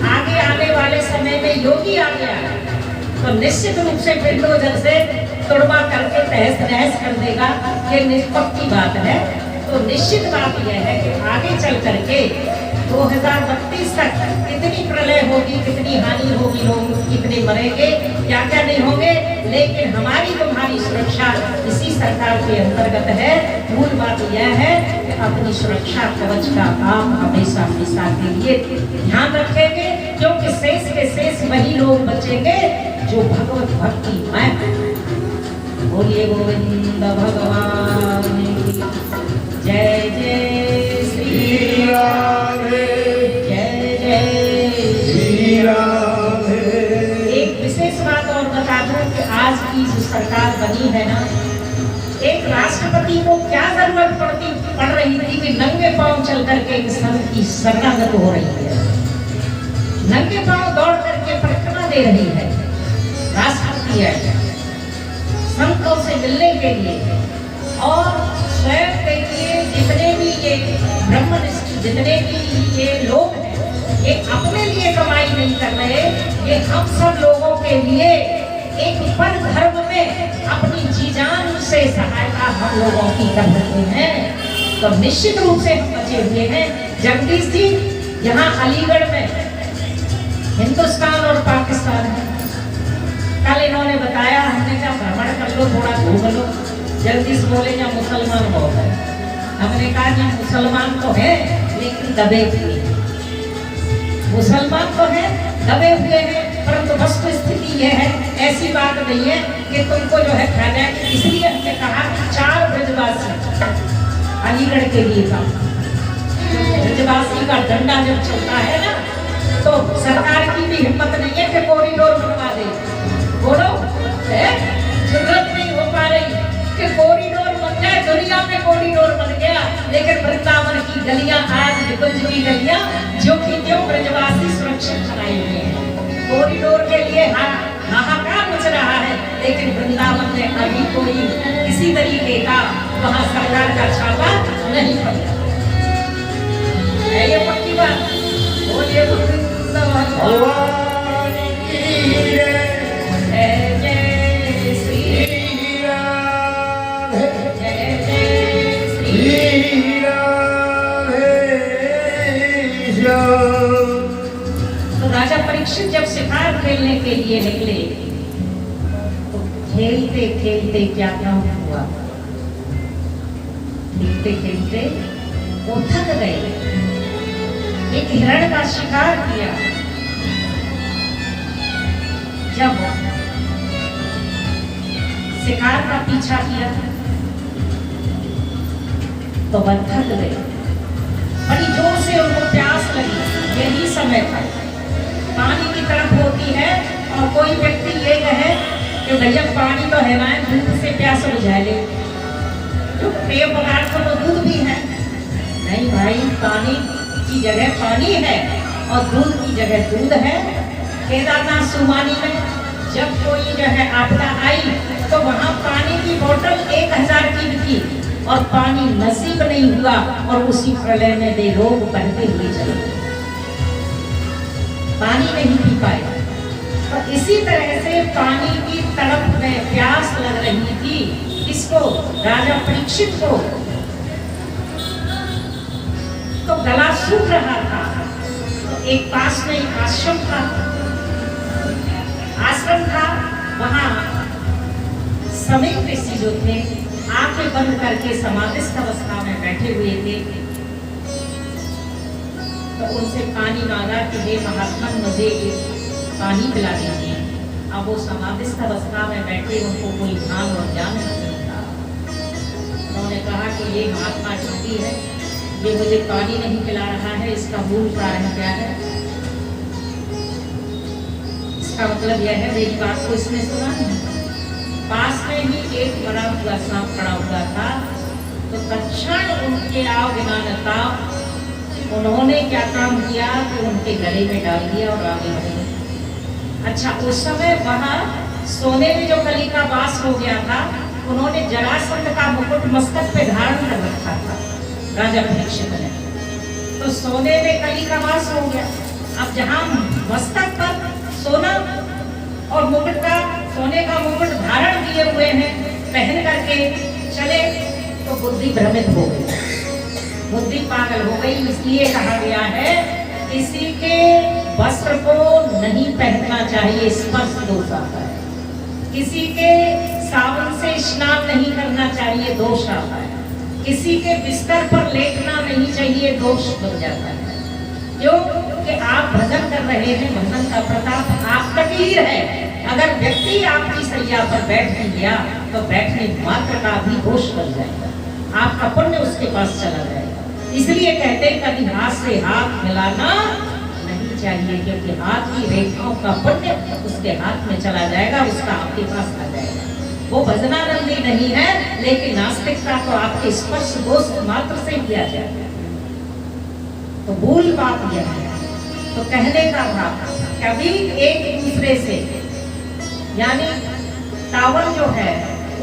B: आगे आने वाले समय में योगी आ गया तो निश्चित रूप से बुलडोजर से तोड़वा करके तहस नहस कर देगा। ये निष्पक्ष की बात है। तो निश्चित बात यह है कि आगे चल करके 2032 तक कितनी प्रलय होगी, कितनी हानि होगी, लोग कितने मरेंगे, क्या क्या नहीं होंगे, लेकिन हमारी तुम्हारी सुरक्षा इसी सरकार के अंतर्गत है। मूल बात यह है कि अपनी सुरक्षा कवच का आप हमेशा हमेशा के लिए ध्यान रखेंगे, क्योंकि शेष के शेष वही लोग बचेंगे जो भगवत भक्ति में। बोलिए गोविंद भगवान की जय। जय श्री राधे। जय जय श्री राधे। एक विशेष बात और बता दूं कि आज की जो सरकार बनी है ना, एक राष्ट्रपति को क्या जरूरत पड़ रही थी कि नंगे पांव चल करके एक संत की शरणागत हो रही है, नंगे पांव दौड़ करके परिक्रमा दे रही है। राष्ट्रपति है संतों से मिलने के लिए, और स्वयं देखिए जितने भी ये ब्रह्मनिष्ठ जितने भी ये लोग हैं, ये अपने लिए कमाई नहीं कर रहे, ये हम सब लोगों के लिए एक पर धर्म में अपनी जी जान से सहायता हम लोगों की कर रहे हैं। तो निश्चित रूप से हम बचे हुए हैं। जगदीश जी यहाँ अलीगढ़ में हिंदुस्तान और पाकिस्तान है, कल इन्होंने बताया, हमने कहा भ्रमण कर लो, थोड़ा घूम लो। जगदीश बोले या मुसलमान बहुत है। हमने कहा कि मुसलमान तो है लेकिन दबे हुए, मुसलमान तो है, दबे हुए हैं, परंतु वस्तु स्थिति यह है, ऐसी बात नहीं है कि तुमको जो है खा जाए। इसलिए हमने कहा 4 ब्रजवासी अलीगढ़ के लिए था। ब्रजवासी का डंडा जब चलता है ना, तो सरकार की भी हिम्मत नहीं है कि कॉरिडोर बनवा दे। बोलो, जरूरत नहीं हो पा रही कि कॉरिडोर बन जाए। दुनिया में कॉरिडोर बन गया, लेकिन वृंदावन की गलियां आज निकुंज की गलियां जो कि जो ब्रजवासी सुरक्षित बनाए हुए हैं। कॉरिडोर के लिए हाहाकार मच रहा है, लेकिन वृंदावन में अभी कोई किसी तरीके का वहां सरकार का छापा नहीं पड़ा है। ये पक्की बात। बोलिए वृंदावन
A: भगवान की जय।
B: जय जय श्री
A: राधे
B: जय जय श्री।
A: राधे श्याम।
B: तो राजा परीक्षित जब शिकार खेलने के लिए निकले, तो खेलते खेलते क्या क्या हुआ, खेलते खेलते वो थक गए। एक हिरण का शिकार किया। जब शिकार का पीछा किया तो वह थक गए। बड़ी जोर से उनको प्यास लगी। यही समय था, पानी की तरफ होती है और कोई व्यक्ति ये कहे कि भैया पानी तो है ना, दूध से प्यास बुझा ले। जो पेय पदार्थ तो दूध भी है। नहीं भाई, पानी की जगह पानी है और दूध की जगह दूध है। केदारनाथ सुमानी में जब कोई जो है आपदा आई, तो वहां पानी की बोतल 1000 की बिकी और पानी नसीब नहीं हुआ और उसी प्रलय में वे लोग बहते हुए चले गए, पानी नहीं पी पाए। और इसी तरह से पानी की तड़प में प्यास लग रही थी। इसको राजा परीक्षित को तो गला सूख रहा था। तो एक पास में एक आश्रम था, वहां समीप ऋषि जो थे आंखें बंद करके समाधिस्थ अवस्था में बैठे हुए थे। तो उनसे पानी मांगा कि हे महात्मा, मुझे पानी पिला दीजिए। अब वो समाधिस्थ अवस्था में बैठे, उनको कोई ध्यान और ज्ञान नहीं था। उन्होंने कहा कि ये महात्मा ज्योति है, ये मुझे पानी नहीं पिला रहा है, इसका मूल कारण क्या है? इसका मतलब यह है, मेरी बात को इसने सुना नहीं। पास में ही एक बड़ा हुआ सांप खड़ा हुआ था। तो तत्क्षण उनके अज्ञानता उन्होंने क्या काम किया कि उनके गले में डाल दिया और आगे बढ़े। अच्छा, उस समय वहां सोने में जो कली का वास हो गया था, उन्होंने जरासंध का मुकुट मस्तक पे धारण कर रखा था राजा परीक्षित ने। तो सोने में कली का वास हो गया। अब जहां मस्तक पर सोना और मुकुट का, सोने का मुकुट धारण किए हुए हैं, पहन करके चले, तो बुद्धि भ्रमित हो गई, बुद्धि पागल हो गई। इसलिए कहा गया है किसी के वस्त्र को नहीं पहनना चाहिए, स्पर्श दोष आता है। किसी के साबुन से स्नान नहीं करना चाहिए, दोष आता है। किसी के बिस्तर पर लेटना नहीं चाहिए, दोष बन जाता है। क्यों? कि आप भजन कर रहे हैं, भजन का प्रताप आप तक ही है। अगर व्यक्ति आपकी सैया पर बैठ नहीं गया, तो बैठने मात्र का भी दोष बन जाएगा, आपका पुण्य उसके पास चला जाएगा। इसलिए कहते हैं कभी हाथ से हाथ मिलाना नहीं चाहिए, क्योंकि हाथ की रेखाओं का पुण्य उसके हाथ में चला जाएगा, उसका आपके पास आ जाएगा। वो भजनानंदी नहीं है, लेकिन नास्तिकता तो आपके स्पर्श दोष मात्र से किया जाएगा। तो मूल बात यह है। तो कहने का भाव, कभी एक दूसरे से, यानी टावर जो है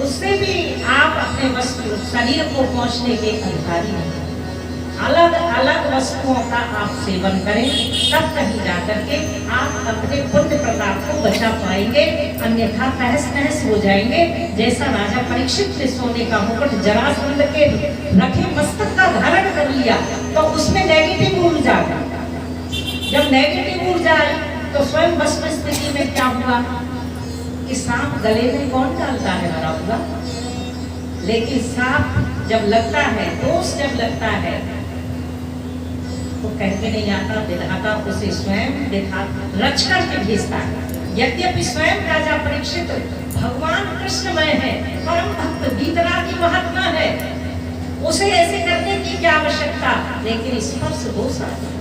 B: उससे भी आप अपने वस्तु शरीर को पहुंचने के अधिकारी नहीं। अलग अलग वस्तुओं का आप सेवन करें, तब कहीं जाकर के आप अपने पुण्य प्रताप को बचा पाएंगे, अन्यथा तहस नहस हो जाएंगे। जैसा राजा परीक्षित ने सोने का मुकुट जरासंध के रखे मस्तक का धारण कर लिया, तो उसमें नेगेटिव ऊर्जा आ। जब नेगेटिव ऊर्जा आई तो स्वयं भस्म स्थिति में क्या हुआ कि सांप गले में कौन डालता है भरा हुआ, लेकिन सांप जब लगता है, दोष जब लगता है, तो उसको कह के नहीं आता, विधाता उसे स्वयं दिखा रच करके भेजता है। यद्यपि स्वयं राजा परीक्षित भगवान कृष्णमय है, परम भक्त वीतरागी महात्मा है, उसे ऐसे करने की क्या आवश्यकता, लेकिन स्पर्श दोष आता।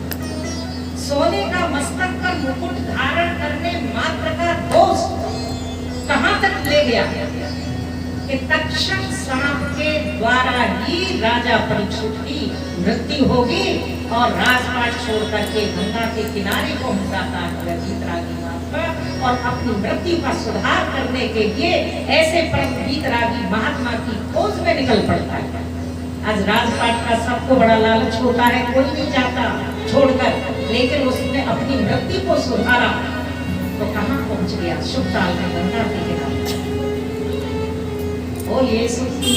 B: सोने का मस्तक पर मुकुट धारण करने मात्र का दोष कहां तक ले गया कि तक्षक सांप के द्वारा ही राजा परीक्षित की मृत्यु होगी और राजपाट छोड़ करके गंगा के किनारे पहुंच जाता है वीतरागी महात्मा और अपनी मृत्यु का सुधार करने के लिए ऐसे परम वीतरागी महात्मा की खोज में निकल पड़ता है। आज राजपाट का सबको बड़ा लालच होता है, कोई नहीं जाता छोड़कर, लेकिन उसने अपनी मृत्यु को सुधारा तो कहां पहुंच गया, शुभ काल में गंगा के किनारे। बोलिए सुखी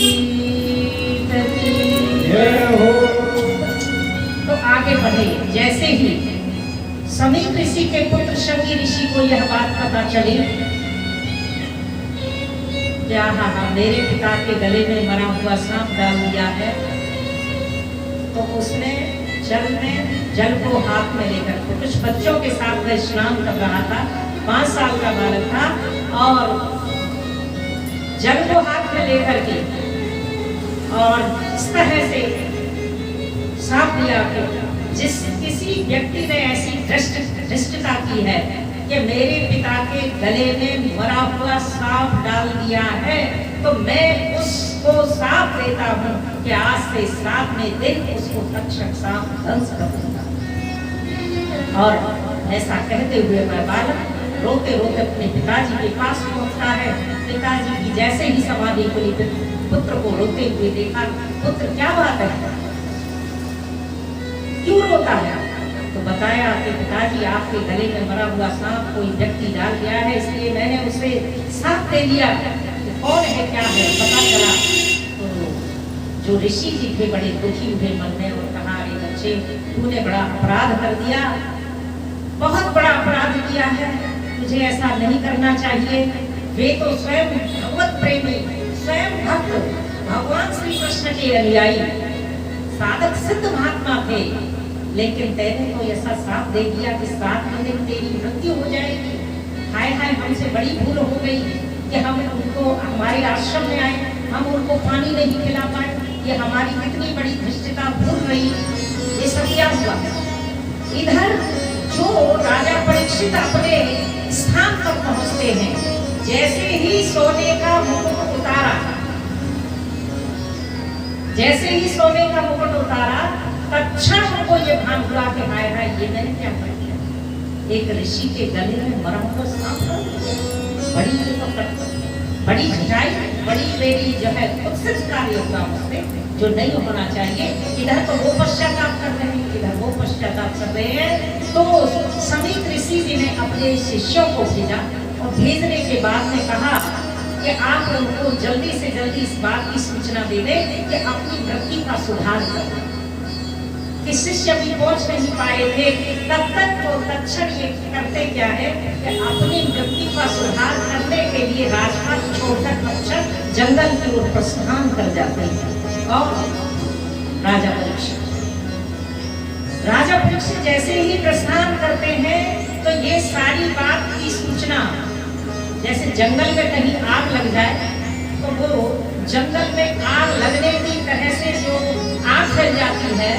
B: तो आगे बढ़े। जैसे ही समीप ऋषि के पुत्र शंगी ऋषि को यह बात पता चली, क्या हाँ मेरे पिता के गले में मरा हुआ सांप डाल दिया है, तो उसने जल को हाथ में लेकर, कुछ बच्चों के साथ वह स्नान कर रहा था, 5 साल का बालक था, और जल को हाथ में लेकर के और इस तरह से सांप लिया के, जिस किसी व्यक्ति ने ऐसी धृष्टता की है कि मेरे पिता के गले में मरा हुआ सांप डाल दिया है, तो मैं उसको सांप देता हूँ कि आज से 7 में दिन उसको तक्षक सांप दंश कर दूंगा। और ऐसा कहते हुए वह बालक रोते रोते अपने पिताजी के पास पहुंचता है। पिताजी की जैसे ही समाधि खुली, पुत्र को रोते हुए देखा, पुत्र क्या बात है, क्यों रोता है? तो बताया कि पिताजी आपके गले में मरा हुआ सांप कोई व्यक्ति डाल गया है, इसलिए मैंने उसे सांप दे दिया। कौन है, क्या है, पता चला। तो जो ऋषि जी थे बड़े दुखी हुए मन में और कहा, अरे बच्चे तूने बड़ा अपराध कर दिया, बहुत बड़ा अपराध किया है, तुझे ऐसा नहीं करना चाहिए। वे तो स्वयं भगवत प्रेमी, स्वयं भक्त भगवान श्री कृष्ण के अनुयायी साधक सिद्ध महात्मा थे, लेकिन तेने तो ऐसा साफ दे दिया कि 7 महीने में तेरी मृत्यु हो जाएगी। हाय हाय, हमसे बड़ी भूल हो गई कि हम उनको हमारे आश्रम में आए, हम उनको पानी नहीं खिला पाए, ये हमारी कितनी बड़ी धृष्टता भूल रही। ये सब क्या हुआ? इधर जो राजा परीक्षित अपने स्थान पर पहुंचते हैं, जैसे ही सोने का मुकुट उतारा, जैसे ही सोने का मुकुट उतारा, तत्क्षण उनको ये भान हुआ कि हाय हाय, ये मैंने क्या कर दिया, एक ऋषि के गले में मरा हुआ सांप डाल दिया। बड़ी घटाई, बड़ी मेरी जो है उत्सित कार्य हुआ उससे, जो नहीं होना चाहिए। इधर तो वो पश्चाताप कर रहे हैं, इधर वो पश्चाताप कर रहे हैं। तो समीप ऋषि जी ने अपने शिष्यों को भेजा और भेजने के बाद में कहा कि आप उनको जल्दी से जल्दी इस बात की सूचना दे दें कि अपनी मृत्यु का सुधार करें। कि शिष्य भी पहुंच नहीं पाए थे, तब तक वो तक्षण ये करते क्या है कि अपनी मृत्यु का सुधार करने के लिए राजपाट छोड़कर तक्षण जंगल की ओर प्रस्थान कर जाते हैं। और राजा परीक्षित जैसे ही प्रस्थान करते हैं तो ये सारी बात की सूचना, जैसे जंगल में कहीं आग लग जाए तो वो जंगल में आग लगने की तरह से जो आग फैल जाती है,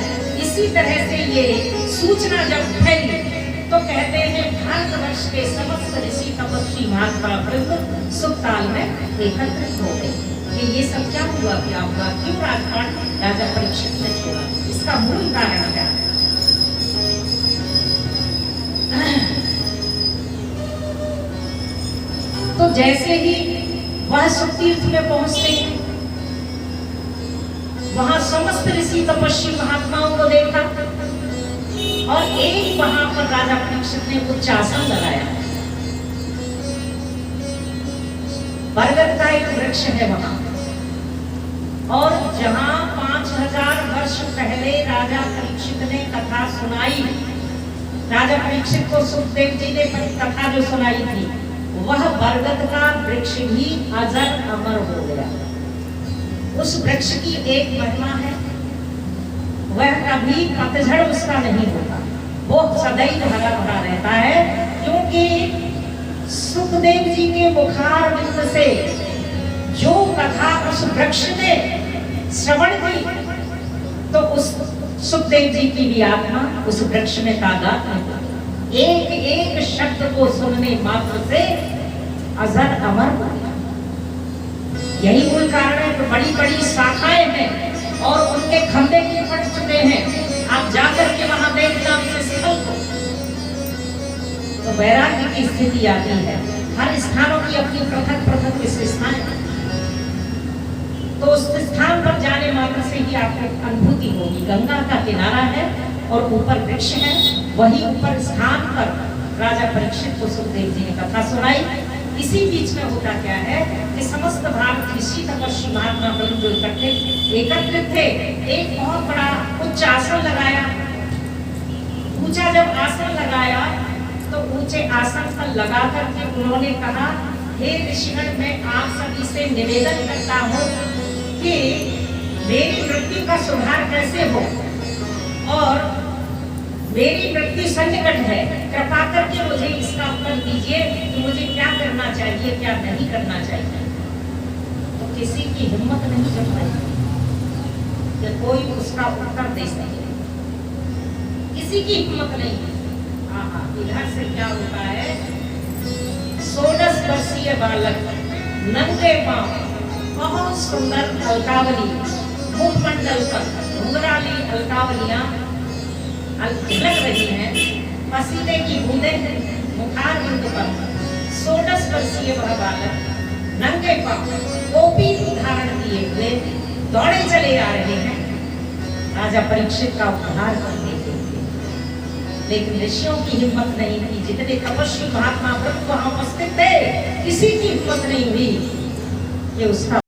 B: इसी तरह से ये सूचना जब फैली तो कहते हैं भारतवर्ष के समस्त ऋषि तपस्वी महात्मा वृंद सुखताल में एकत्रित हो गए कि ये सब क्या हुआ, क्यों राजपाट राजा परीक्षित ने छोड़ा, इसका मूल कारण क्या है। तो जैसे ही वह सुखतीर्थ में पहुंचते हैं, वहां समस्त ऋषि तपस्वी महात्माओं को देखा और एक वहां पर राजा परीक्षित ने उच्च आसन लगाया। बरगद का एक वृक्ष है वहां, और जहां 5000 वर्ष पहले राजा परीक्षित ने कथा सुनाई, राजा परीक्षित को सुखदेव जी ने कथा जो सुनाई थी, वह बरगद का वृक्ष भी अजर अमर हो गया। उस वृक्ष की एक महिमा है वह कभी पतझड़ उसका नहीं होता, वो सदैव हरा भरा रहता है। क्योंकि सुखदेव जी के मुखार बिंद से जो कथा उस वृक्ष ने श्रवण की, तो उस सुखदेव जी की भी आत्मा उस वृक्ष में तादाद में एक एक शब्द को सुनने मात्र से अजर अमर हो गया। यही मूल कारण है कि बड़ी बड़ी शाखाएं हैं और उनके खंभे भी फट चुके हैं। आप जाकर के वहां देखना उस स्थल को, तो वैराग्य की स्थिति आती है। हर स्थानों की अपनी पृथक पृथक विशेषताएं हैं, तो उस स्थान पर जाने मात्र से ही आपको अनुभूति होगी। गंगा का किनारा है और ऊपर वृक्ष है, वही ऊपर स्थान पर राजा परीक्षित को सुखदेव जी ने कथा सुनाई। इसी बीच में होता क्या है कि समस्त भारत ऋषि तपस्वी महात्मा वृंद जो एकत्रित थे, एक बहुत बड़ा उच्च आसन लगाया। ऊंचा जब आसन लगाया तो ऊंचे आसन पर लगा करके उन्होंने कहा, हे ऋषिगण, मैं आप सभी से निवेदन करता हूँ कि मेरी मृत्यु का सुधार कैसे हो, और मेरी मृत्यु संकट है, कृपा करके मुझे इसका उत्तर दीजिए कि मुझे क्या करना चाहिए, क्या नहीं करना चाहिए। तो किसी की हिम्मत नहीं जम रही कि कोई उसका उत्तर दे सके, किसी की हिम्मत नहीं। हाँ, इधर से क्या होता है, 16 वर्षीय बालक नंगे पांव, बहुत सुंदर अलकावली, मुखमंडल पर घुंघराली अलकावलियां झलक रही हैं, पसीने की बूंदें मुखार बिंदु पर। 16 वर्षीय वह बालक नंगे पांव टोपी धारण किए हुए दौड़े चले आ रहे हैं राजा परीक्षित का उद्धार करने के लिए। लेकिन ऋषियों की हिम्मत नहीं थी, जितने तपस्वी महात्मा वृंद वहां उपस्थित थे, किसी की हिम्मत नहीं हुई कि उसका